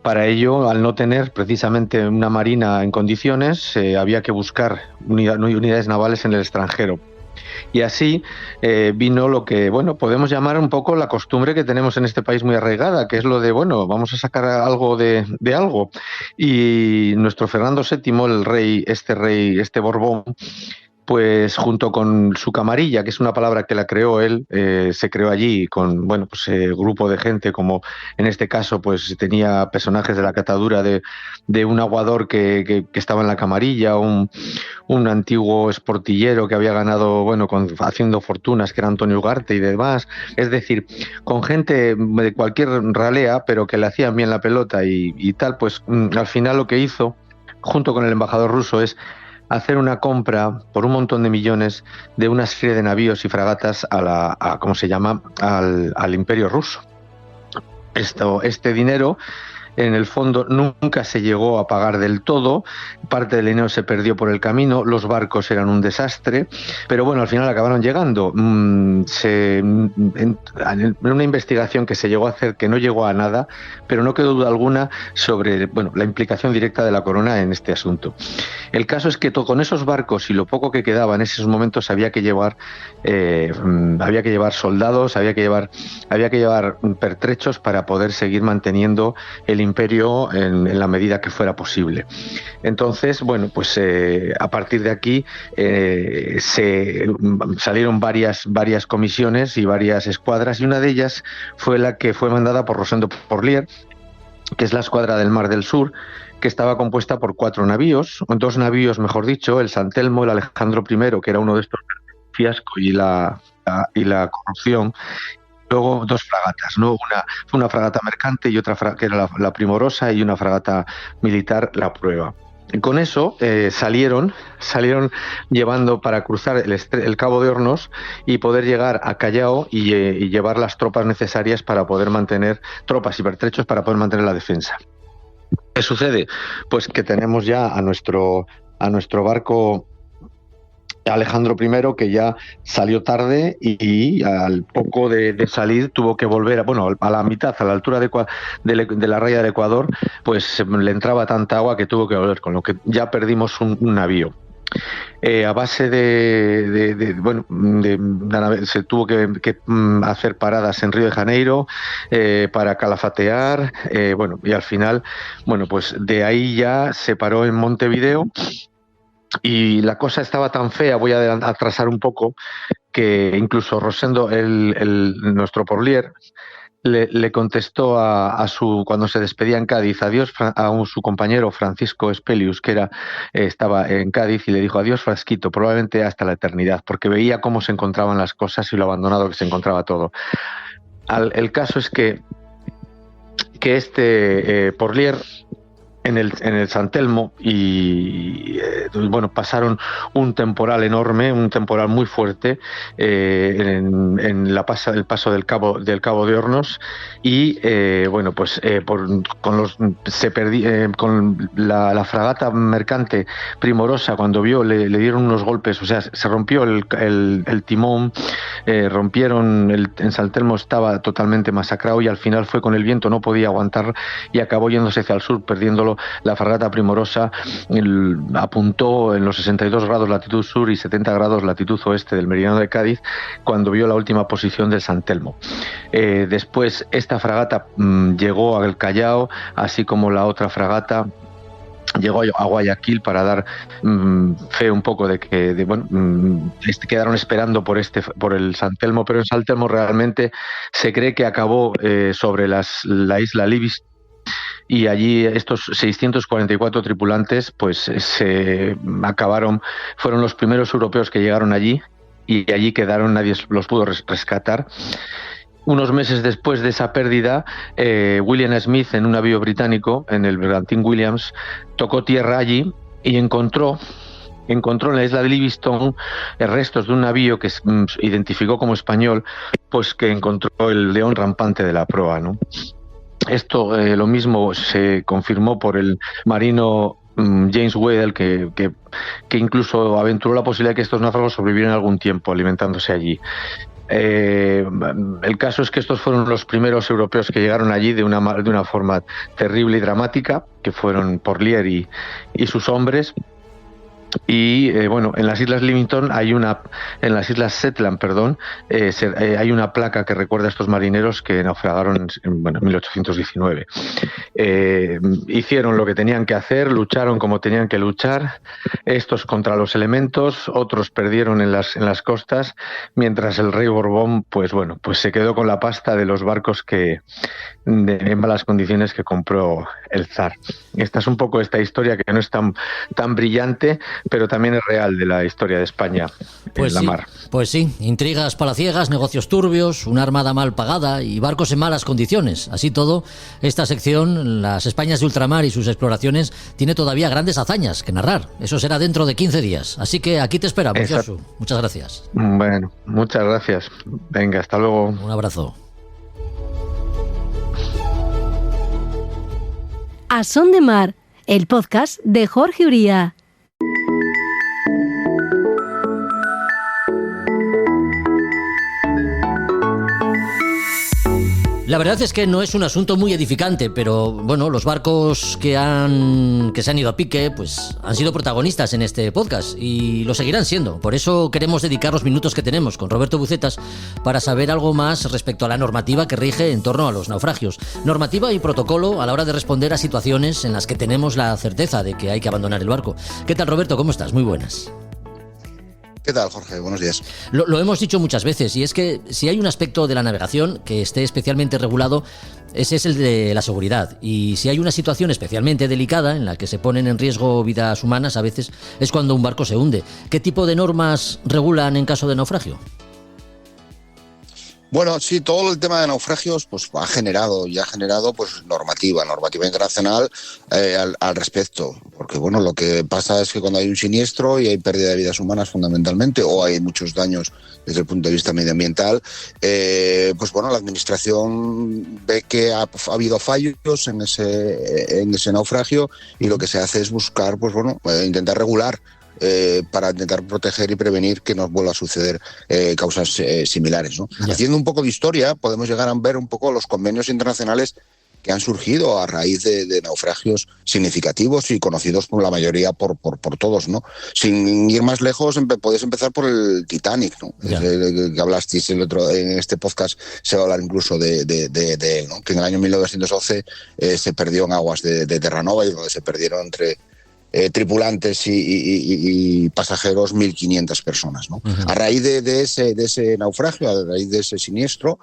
Speaker 8: Para ello, al no tener precisamente una marina en condiciones, había que buscar unidades navales en el extranjero. Y así vino lo que, bueno, podemos llamar un poco la costumbre que tenemos en este país muy arraigada, que es lo de, bueno, vamos a sacar algo de algo. Y nuestro Fernando VII, el rey, este Borbón, pues junto con su camarilla, que es una palabra que la creó él, se creó allí con, bueno, pues grupo de gente, como en este caso pues tenía personajes de la catadura de un aguador que estaba en la camarilla, un antiguo esportillero que había ganado, bueno, haciendo fortunas, que era Antonio Ugarte y demás, es decir, con gente de cualquier ralea, pero que le hacían bien la pelota y tal, pues al final lo que hizo, junto con el embajador ruso, es hacer una compra por un montón de millones de una serie de navíos y fragatas ¿cómo se llama?, al Imperio Ruso. Este dinero, en el fondo, nunca se llegó a pagar del todo, parte del dinero se perdió por el camino, los barcos eran un desastre, pero bueno, al final acabaron llegando. En una investigación que se llegó a hacer, que no llegó a nada, pero no quedó duda alguna sobre, bueno, la implicación directa de la corona en este asunto. El caso es que con esos barcos y lo poco que quedaba en esos momentos había que llevar soldados, había que llevar pertrechos para poder seguir manteniendo el imperio en la medida que fuera posible. Entonces, bueno, pues a partir de aquí salieron varias comisiones y varias escuadras, y una de ellas fue la que fue mandada por Rosendo Porlier, que es la Escuadra del Mar del Sur, que estaba compuesta por 4 navíos, 2 navíos, mejor dicho, el San Telmo, el Alejandro I, que era uno de estos fiasco y la corrupción. Luego 2 fragatas, ¿no? Una fragata mercante y otra que era la Primorosa, y una fragata militar, la Prueba. Y con eso salieron llevando para cruzar el Cabo de Hornos y poder llegar a Callao y llevar las tropas necesarias para poder mantener, tropas y pertrechos para poder mantener la defensa. ¿Qué sucede? Pues que tenemos ya a nuestro barco Alejandro I, que ya salió tarde y al poco de salir tuvo que volver, a la mitad, a la altura de la raya del Ecuador, pues le entraba tanta agua que tuvo que volver, con lo que ya perdimos un navío. A base se tuvo que hacer paradas en Río de Janeiro para calafatear, y al final, pues de ahí ya se paró en Montevideo. Y la cosa estaba tan fea, voy a atrasar un poco, que incluso Rosendo, nuestro Porlier, le contestó cuando se despedía en Cádiz, adiós a su compañero Francisco Espelius, que estaba en Cádiz, y le dijo: adiós, Frasquito, probablemente hasta la eternidad, porque veía cómo se encontraban las cosas y lo abandonado que se encontraba todo. El caso es que Porlier en el San Telmo pasaron un temporal enorme, un temporal muy fuerte en el paso del Cabo de Hornos, y con la fragata mercante Primorosa, cuando vio, le dieron unos golpes, o sea, se rompió el timón, en San Telmo estaba totalmente masacrado, y al final fue con el viento, no podía aguantar y acabó yéndose hacia el sur, perdiéndolo. La fragata Primorosa apuntó en los 62 grados latitud sur y 70 grados latitud oeste del meridiano de Cádiz cuando vio la última posición del San Telmo. Después esta fragata llegó al Callao, así como la otra fragata llegó a Guayaquil para dar fe un poco de que quedaron esperando por el San Telmo, pero en San Telmo realmente se cree que acabó sobre la isla Libis, y allí estos 644 tripulantes pues fueron los primeros europeos que llegaron allí, y allí quedaron, nadie los pudo rescatar. Unos meses después de esa pérdida, William Smith, en un navío británico, en el Bergantín Williams, tocó tierra allí y encontró en la isla de Livingstone restos de un navío que identificó como español, pues que encontró el león rampante de la proa, ¿no? Esto lo mismo se confirmó por el marino James Weddell, que incluso aventuró la posibilidad de que estos náufragos sobrevivieran algún tiempo alimentándose allí. El caso es que estos fueron los primeros europeos que llegaron allí de una forma terrible y dramática, que fueron Porlier y sus hombres. Y en las islas Livingstone en las islas Shetland, hay una placa que recuerda a estos marineros que naufragaron en 1819. Hicieron lo que tenían que hacer, lucharon como tenían que luchar, estos contra los elementos, otros perdieron en las costas, mientras el rey Borbón pues se quedó con la pasta de los barcos en malas condiciones que compró el zar. Esta es un poco esta historia, que no es tan brillante, pero también es real, de la historia de España en la mar.
Speaker 1: Pues sí, intrigas palaciegas, negocios turbios, una armada mal pagada y barcos en malas condiciones. Así todo, esta sección, las Españas de ultramar y sus exploraciones, tiene todavía grandes hazañas que narrar. Eso será dentro de 15 días. Así que aquí te esperamos, Josu. Muchas gracias.
Speaker 8: Bueno, muchas gracias. Venga, hasta luego.
Speaker 1: Un abrazo.
Speaker 2: A Son de Mar, el podcast de Jorge Uría.
Speaker 1: La verdad es que no es un asunto muy edificante, pero los barcos que se han ido a pique pues han sido protagonistas en este podcast y lo seguirán siendo. Por eso queremos dedicar los minutos que tenemos con Roberto Bucetas para saber algo más respecto a la normativa que rige en torno a los naufragios. Normativa y protocolo a la hora de responder a situaciones en las que tenemos la certeza de que hay que abandonar el barco. ¿Qué tal, Roberto? ¿Cómo estás? Muy buenas.
Speaker 9: ¿Qué tal, Jorge? Buenos días.
Speaker 1: Lo hemos dicho muchas veces, y es que si hay un aspecto de la navegación que esté especialmente regulado, ese es el de la seguridad. Y si hay una situación especialmente delicada en la que se ponen en riesgo vidas humanas, a veces es cuando un barco se hunde. ¿Qué tipo de normas regulan en caso de naufragio?
Speaker 9: Bueno, sí, todo el tema de naufragios pues ha generado pues normativa internacional al respecto, porque lo que pasa es que cuando hay un siniestro y hay pérdida de vidas humanas fundamentalmente, o hay muchos daños desde el punto de vista medioambiental, la administración ve que ha habido fallos en ese naufragio, y lo que se hace es buscar intentar regular para intentar proteger y prevenir que nos vuelva a suceder causas similares, ¿no? Haciendo un poco de historia, podemos llegar a ver un poco los convenios internacionales que han surgido a raíz de naufragios significativos y conocidos por la mayoría, por todos, ¿no? Sin ir más lejos, podéis empezar por el Titanic, ¿no? Que hablasteis en este podcast, se va a hablar incluso de él, ¿no? Que en el año 1912 se perdió en aguas de Terranova, y donde se perdieron entre tripulantes y pasajeros 1.500 personas, ¿no? Uh-huh. A raíz de ese naufragio, a raíz de ese siniestro,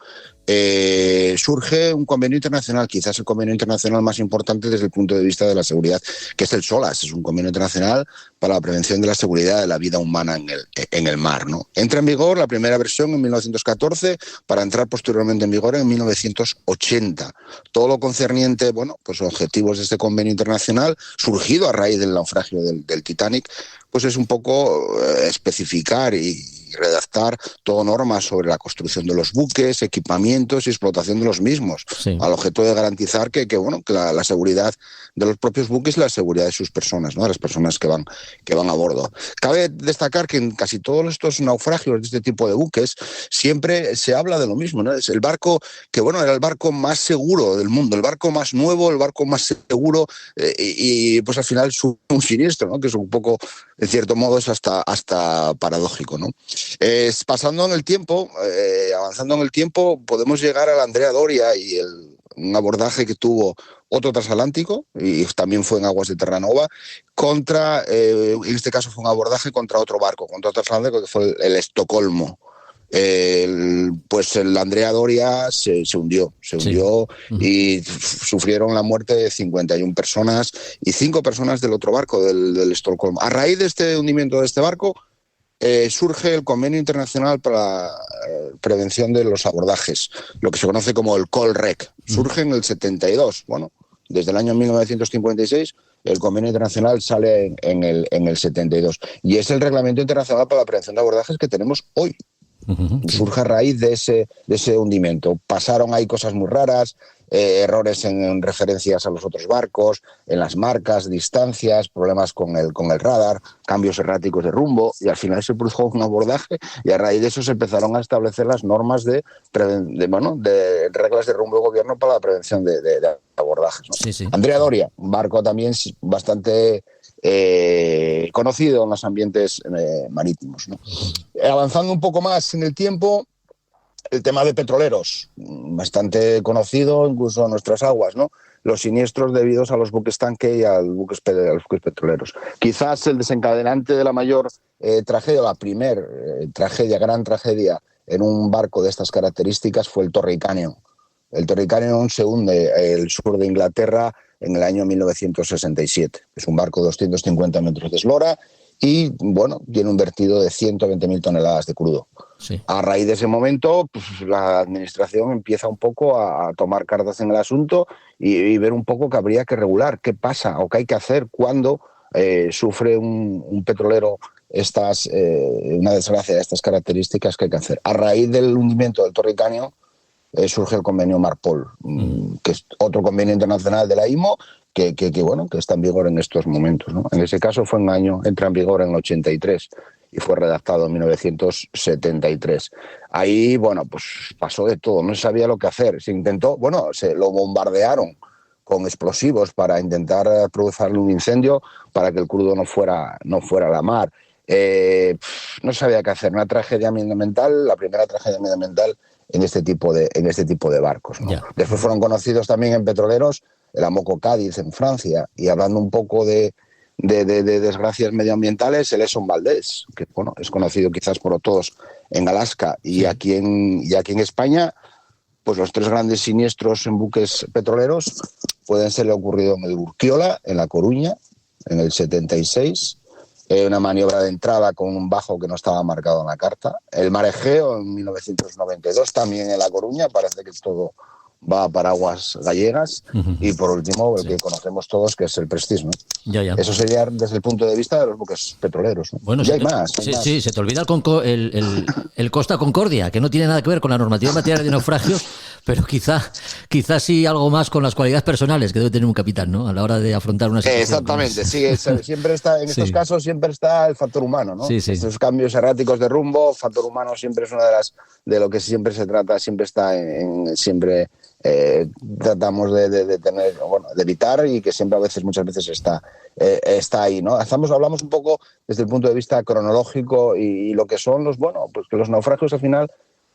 Speaker 9: surge un convenio internacional, quizás el convenio internacional más importante desde el punto de vista de la seguridad, que es el SOLAS. Es un convenio internacional para la prevención de la seguridad de la vida humana en el mar, ¿no? Entra en vigor la primera versión en 1914 para entrar posteriormente en vigor en 1980. Todo lo concerniente, bueno, pues objetivos de este convenio internacional, surgido a raíz del naufragio del Titanic, pues es un poco especificar y redactar toda norma sobre la construcción de los buques, equipamientos y explotación de los mismos, sí, al objeto de garantizar que la seguridad de los propios buques y la seguridad de sus personas, ¿no? De las personas que van a bordo. Cabe destacar que en casi todos estos naufragios de este tipo de buques siempre se habla de lo mismo, ¿no? Es el barco que, era el barco más seguro del mundo, el barco más nuevo, el barco más seguro, y pues al final un siniestro, ¿no? Que es un poco, en cierto modo, es hasta paradójico, ¿no? Pasando en el tiempo, avanzando en el tiempo, podemos llegar al Andrea Doria y un abordaje que tuvo otro transatlántico, y también fue en aguas de Terranova, en este caso fue un abordaje contra otro barco, contra otro transatlántico, que fue el Estocolmo. Pues el Andrea Doria se hundió y sufrieron la muerte de 51 personas y 5 personas del otro barco, del Estocolmo. A raíz de este hundimiento de este barco, surge el Convenio Internacional para la Prevención de los Abordajes, lo que se conoce como el COLREC. Surge en el 72. Bueno, desde el año 1956 el Convenio Internacional sale en el 72. Y es el Reglamento Internacional para la Prevención de Abordajes que tenemos hoy. Surge a raíz de ese hundimiento. Pasaron ahí cosas muy raras, errores en referencias a los otros barcos, en las marcas, distancias, problemas con el radar, cambios erráticos de rumbo, y al final se produjo un abordaje, y a raíz de eso se empezaron a establecer las normas de reglas de rumbo de gobierno para la prevención de abordajes, ¿no? Sí. Andrea Doria, un barco también bastante conocido en los ambientes marítimos, ¿no? Avanzando un poco más en el tiempo, el tema de petroleros, bastante conocido incluso en nuestras aguas, ¿no? Los siniestros debidos a los buques tanque y a los buques petroleros. Quizás el desencadenante de la mayor tragedia, la gran tragedia en un barco de estas características fue el Torrey Canyon. El Torrey Canyon se hunde en el sur de Inglaterra en el año 1967. Es un barco de 250 metros de eslora y, tiene un vertido de 120.000 toneladas de crudo. Sí. A raíz de ese momento, pues, la administración empieza un poco a tomar cartas en el asunto y ver un poco que habría que regular qué pasa o qué hay que hacer cuando sufre un petrolero una desgracia de estas características, que hay que hacer. A raíz del hundimiento del Torrey Canyon surge el convenio MARPOL, que es otro convenio internacional de la IMO, que está en vigor en estos momentos, ¿no? En ese caso entra en vigor en el 83 y fue redactado en 1973. Ahí, pues pasó de todo, no se sabía lo que hacer. Se intentó, lo bombardearon con explosivos para intentar provocarle un incendio para que el crudo no fuera a la mar. No sabía qué hacer. Una tragedia medioambiental, la primera tragedia medioambiental en este tipo de barcos, ¿no? Después fueron conocidos también en petroleros el Amoco Cádiz en Francia, y hablando un poco de desgracias medioambientales, el Exxon Valdez, que es conocido quizás por todos en Alaska, y aquí en España, pues los 3 grandes siniestros en buques petroleros pueden ser ocurrido en el Urquiola, en La Coruña, en el 76, una maniobra de entrada con un bajo que no estaba marcado en la carta, el Mar Egeo en 1992, también en La Coruña, parece que todo va para aguas gallegas, y por último el que conocemos todos, que es el Prestige, ¿no? Ya. Eso sería desde el punto de vista de los buques petroleros, ¿no?
Speaker 1: Bueno, hay más. Sí, se te olvida el Costa Concordia, que no tiene nada que ver con la normativa en materia de naufragios, pero quizás sí algo más con las cualidades personales que debe tener un capitán, ¿no? A la hora de afrontar una situación.
Speaker 9: Exactamente, sí, siempre está, en estos casos siempre está el factor humano, ¿no? Sí. Estos cambios erráticos de rumbo, factor humano siempre es una de lo que siempre se trata, siempre está siempre tratamos de tener, de evitar, y que siempre muchas veces está ahí, ¿no? Hablamos un poco desde el punto de vista cronológico y lo que son pues que los naufragios al final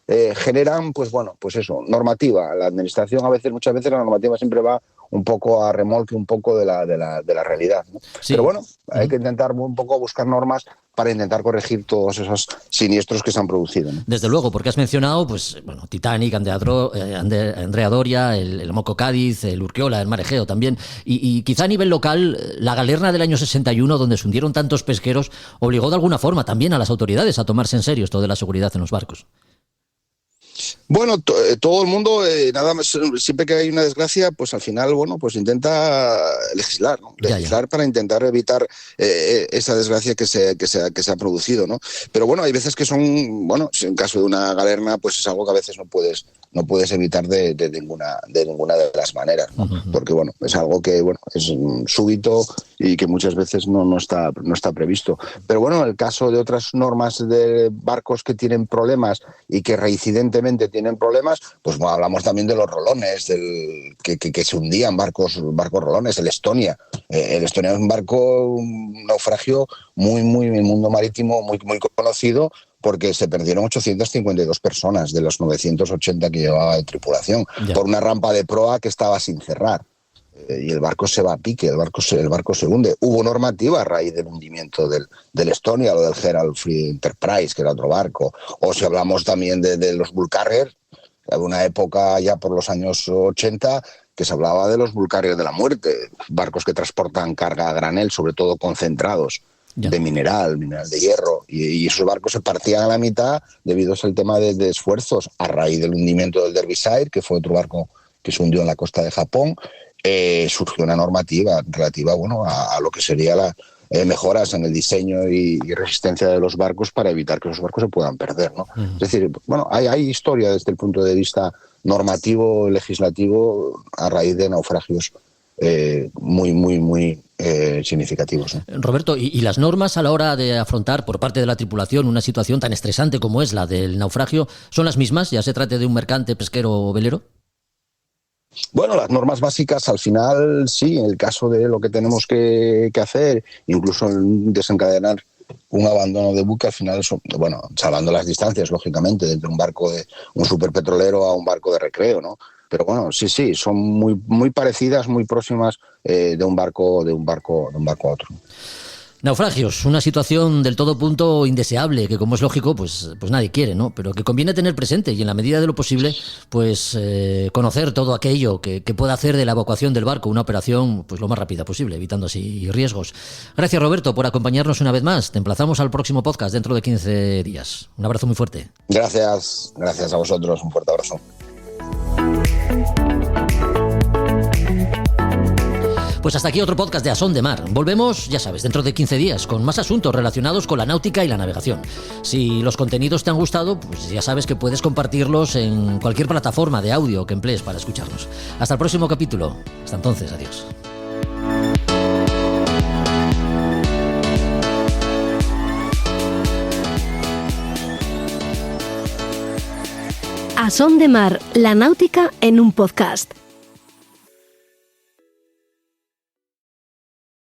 Speaker 9: generan, pues bueno, pues eso, normativa. La administración muchas veces la normativa siempre va un poco a remolque un poco de la realidad, ¿no?
Speaker 1: Sí.
Speaker 9: Pero bueno, hay que intentar un poco buscar normas para intentar corregir todos esos siniestros que se han producido, ¿no?
Speaker 1: Desde luego, porque has mencionado, pues, bueno, Titanic, Andrea Doria, el Moco Cádiz, el Urquiola, el Mar Egeo también, y quizá a nivel local, la galerna del año 61, donde se hundieron tantos pesqueros, obligó de alguna forma también a las autoridades a tomarse en serio esto de la seguridad en los barcos.
Speaker 9: Bueno, todo el mundo, nada más, siempre que hay una desgracia, pues al final, bueno, pues intenta legislar, ¿no? Legislar para intentar evitar esa desgracia que se ha producido, ¿no? Pero bueno, hay veces que son, bueno, en caso de una galerna, pues es algo que a veces no puedes evitar de ninguna de las maneras, ¿no? Porque bueno, es algo que bueno, es súbito y que muchas veces no está previsto. Pero bueno, en el caso de otras normas de barcos que tienen problemas y que reincidentemente tienen problemas, pues bueno, hablamos también de los rolones, que se hundían barcos rolones, el Estonia. El Estonia es un naufragio muy en el mundo marítimo muy conocido, porque se perdieron 852 personas de los 980 que llevaba de tripulación por una rampa de proa que estaba sin cerrar. Y el barco se va a pique, el barco se hunde. Hubo normativa a raíz del hundimiento del Estonia, lo del Herald Free Enterprise, que era otro barco. O si hablamos también de los Bull Carrier, de una época ya por los años 80, que se hablaba de los Bull Carrier de la muerte, barcos que transportan carga a granel, sobre todo concentrados. De mineral de hierro, y esos barcos se partían a la mitad debido al tema de esfuerzos a raíz del hundimiento del Derbyshire, que fue otro barco que se hundió en la costa de Japón. Surgió una normativa relativa, bueno, a lo que sería las mejoras en el diseño y resistencia de los barcos para evitar que esos barcos se puedan perder, ¿no? Es decir, bueno, hay historia desde el punto de vista normativo, legislativo, a raíz de naufragios muy significativos, ¿no?
Speaker 1: Roberto, ¿y las normas a la hora de afrontar por parte de la tripulación una situación tan estresante como es la del naufragio son las mismas, ya se trate de un mercante, pesquero o velero?
Speaker 9: Bueno, las normas básicas al final sí, en el caso de lo que tenemos que hacer, incluso desencadenar un abandono de buque, al final, bueno, salvando las distancias, lógicamente, desde un barco de un superpetrolero a un barco de recreo, ¿no? Pero bueno, sí, son muy parecidas, muy próximas de un barco a otro.
Speaker 1: Naufragios, una situación del todo punto indeseable, que como es lógico, pues nadie quiere, ¿no? Pero que conviene tener presente y en la medida de lo posible, pues conocer todo aquello que pueda hacer de la evacuación del barco una operación pues lo más rápida posible, evitando así riesgos. Gracias, Roberto, por acompañarnos una vez más. Te emplazamos al próximo podcast dentro de 15 días. Un abrazo muy fuerte.
Speaker 9: Gracias a vosotros, un fuerte abrazo.
Speaker 1: Pues hasta aquí otro podcast de A Son de Mar. Volvemos, ya sabes, dentro de 15 días, con más asuntos relacionados con la náutica y la navegación. Si los contenidos te han gustado, pues ya sabes que puedes compartirlos en cualquier plataforma de audio que emplees para escucharnos. Hasta el próximo capítulo. Hasta entonces, adiós.
Speaker 2: A Son de Mar, la náutica en un podcast.